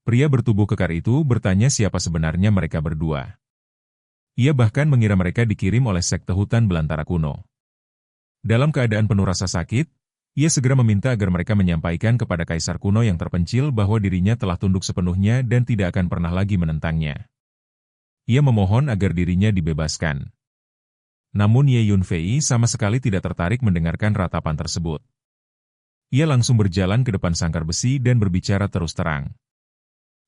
Pria bertubuh kekar itu bertanya siapa sebenarnya mereka berdua. Ia bahkan mengira mereka dikirim oleh sekte hutan belantara kuno. Dalam keadaan penuh rasa sakit, ia segera meminta agar mereka menyampaikan kepada kaisar kuno yang terpencil bahwa dirinya telah tunduk sepenuhnya dan tidak akan pernah lagi menentangnya. Ia memohon agar dirinya dibebaskan. Namun Ye Yunfei sama sekali tidak tertarik mendengarkan ratapan tersebut. Ia langsung berjalan ke depan sangkar besi dan berbicara terus terang.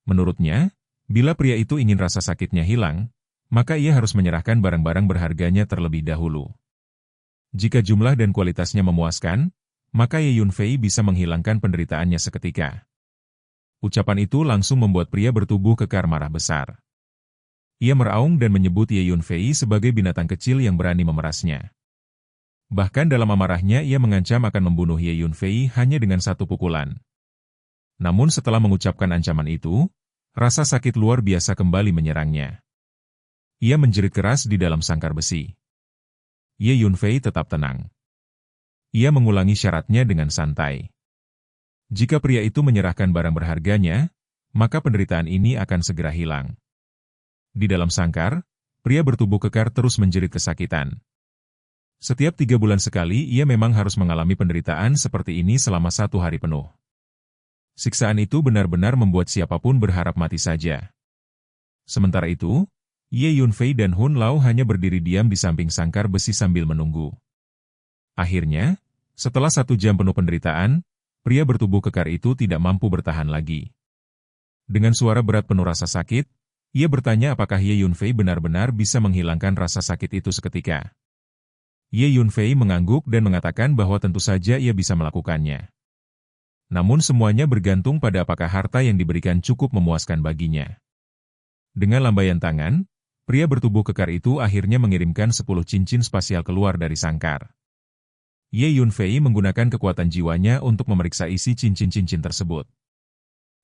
Menurutnya, bila pria itu ingin rasa sakitnya hilang, maka ia harus menyerahkan barang-barang berharganya terlebih dahulu. Jika jumlah dan kualitasnya memuaskan, maka Ye Yunfei bisa menghilangkan penderitaannya seketika. Ucapan itu langsung membuat pria bertubuh kekar marah besar. Ia meraung dan menyebut Ye Yunfei sebagai binatang kecil yang berani memerasnya. Bahkan dalam amarahnya ia mengancam akan membunuh Ye Yunfei hanya dengan satu pukulan. Namun setelah mengucapkan ancaman itu, rasa sakit luar biasa kembali menyerangnya. Ia menjerit keras di dalam sangkar besi. Ye Yunfei tetap tenang. Ia mengulangi syaratnya dengan santai. Jika pria itu menyerahkan barang berharganya, maka penderitaan ini akan segera hilang. Di dalam sangkar, pria bertubuh kekar terus menjerit kesakitan. Setiap 3 bulan sekali ia memang harus mengalami penderitaan seperti ini selama 1 hari penuh. Siksaan itu benar-benar membuat siapapun berharap mati saja. Sementara itu, Ye Yunfei dan Hun Lao hanya berdiri diam di samping sangkar besi sambil menunggu. Akhirnya, setelah 1 jam penuh penderitaan, pria bertubuh kekar itu tidak mampu bertahan lagi. Dengan suara berat penuh rasa sakit, ia bertanya apakah Ye Yunfei benar-benar bisa menghilangkan rasa sakit itu seketika. Ye Yunfei mengangguk dan mengatakan bahwa tentu saja ia bisa melakukannya. Namun semuanya bergantung pada apakah harta yang diberikan cukup memuaskan baginya. Dengan lambaian tangan, pria bertubuh kekar itu akhirnya mengirimkan 10 cincin spasial keluar dari sangkar. Ye Yunfei menggunakan kekuatan jiwanya untuk memeriksa isi cincin-cincin tersebut.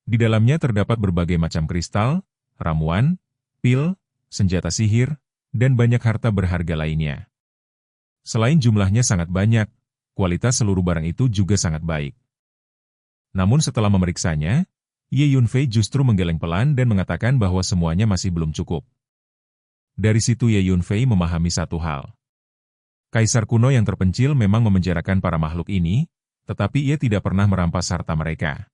Di dalamnya terdapat berbagai macam kristal, ramuan, pil, senjata sihir, dan banyak harta berharga lainnya. Selain jumlahnya sangat banyak, kualitas seluruh barang itu juga sangat baik. Namun setelah memeriksanya, Ye Yunfei justru menggeleng pelan dan mengatakan bahwa semuanya masih belum cukup. Dari situ Ye Yunfei memahami satu hal. Kaisar kuno yang terpencil memang memenjarakan para makhluk ini, tetapi ia tidak pernah merampas harta mereka.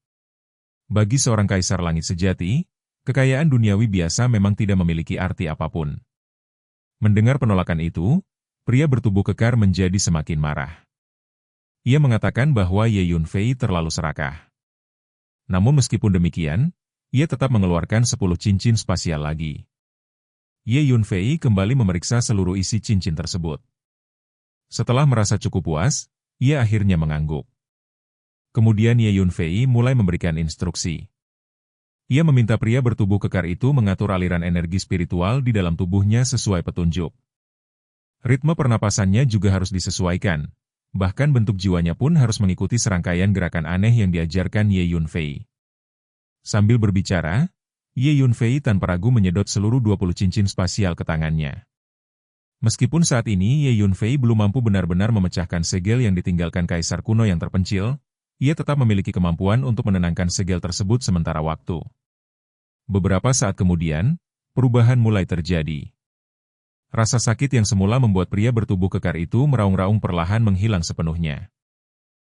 Bagi seorang kaisar langit sejati, kekayaan duniawi biasa memang tidak memiliki arti apapun. Mendengar penolakan itu, pria bertubuh kekar menjadi semakin marah. Ia mengatakan bahwa Ye Yunfei terlalu serakah. Namun meskipun demikian, ia tetap mengeluarkan 10 cincin spasial lagi. Ye Yunfei kembali memeriksa seluruh isi cincin tersebut. Setelah merasa cukup puas, ia akhirnya mengangguk. Kemudian Ye Yunfei mulai memberikan instruksi. Ia meminta pria bertubuh kekar itu mengatur aliran energi spiritual di dalam tubuhnya sesuai petunjuk. Ritme pernapasannya juga harus disesuaikan, bahkan bentuk jiwanya pun harus mengikuti serangkaian gerakan aneh yang diajarkan Ye Yunfei. Sambil berbicara, Ye Yunfei tanpa ragu menyedot seluruh 20 cincin spasial ke tangannya. Meskipun saat ini Ye Yunfei belum mampu benar-benar memecahkan segel yang ditinggalkan kaisar kuno yang terpencil, ia tetap memiliki kemampuan untuk menenangkan segel tersebut sementara waktu. Beberapa saat kemudian, perubahan mulai terjadi. Rasa sakit yang semula membuat pria bertubuh kekar itu meraung-raung perlahan menghilang sepenuhnya.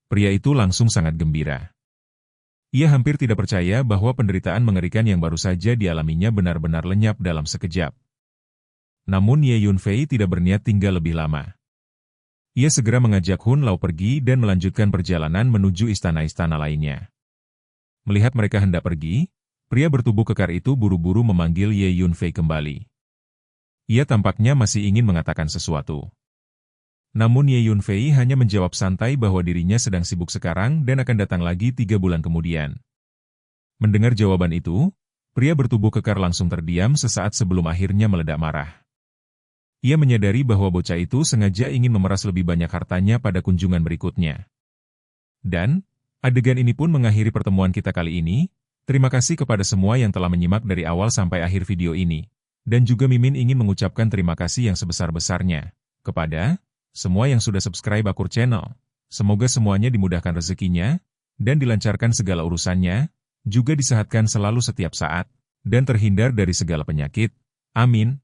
Pria itu langsung sangat gembira. Ia hampir tidak percaya bahwa penderitaan mengerikan yang baru saja dialaminya benar-benar lenyap dalam sekejap. Namun Ye Yunfei tidak berniat tinggal lebih lama. Ia segera mengajak Hun Lao pergi dan melanjutkan perjalanan menuju istana-istana lainnya. Melihat mereka hendak pergi, pria bertubuh kekar itu buru-buru memanggil Ye Yunfei kembali. Ia tampaknya masih ingin mengatakan sesuatu. Namun Ye Yunfei hanya menjawab santai bahwa dirinya sedang sibuk sekarang dan akan datang lagi 3 bulan kemudian. Mendengar jawaban itu, pria bertubuh kekar langsung terdiam sesaat sebelum akhirnya meledak marah. Ia menyadari bahwa bocah itu sengaja ingin memeras lebih banyak hartanya pada kunjungan berikutnya. Dan, adegan ini pun mengakhiri pertemuan kita kali ini. Terima kasih kepada semua yang telah menyimak dari awal sampai akhir video ini. Dan juga Mimin ingin mengucapkan terima kasih yang sebesar-besarnya kepada semua yang sudah subscribe Akur Channel. Semoga semuanya dimudahkan rezekinya, dan dilancarkan segala urusannya, juga disehatkan selalu setiap saat, dan terhindar dari segala penyakit. Amin.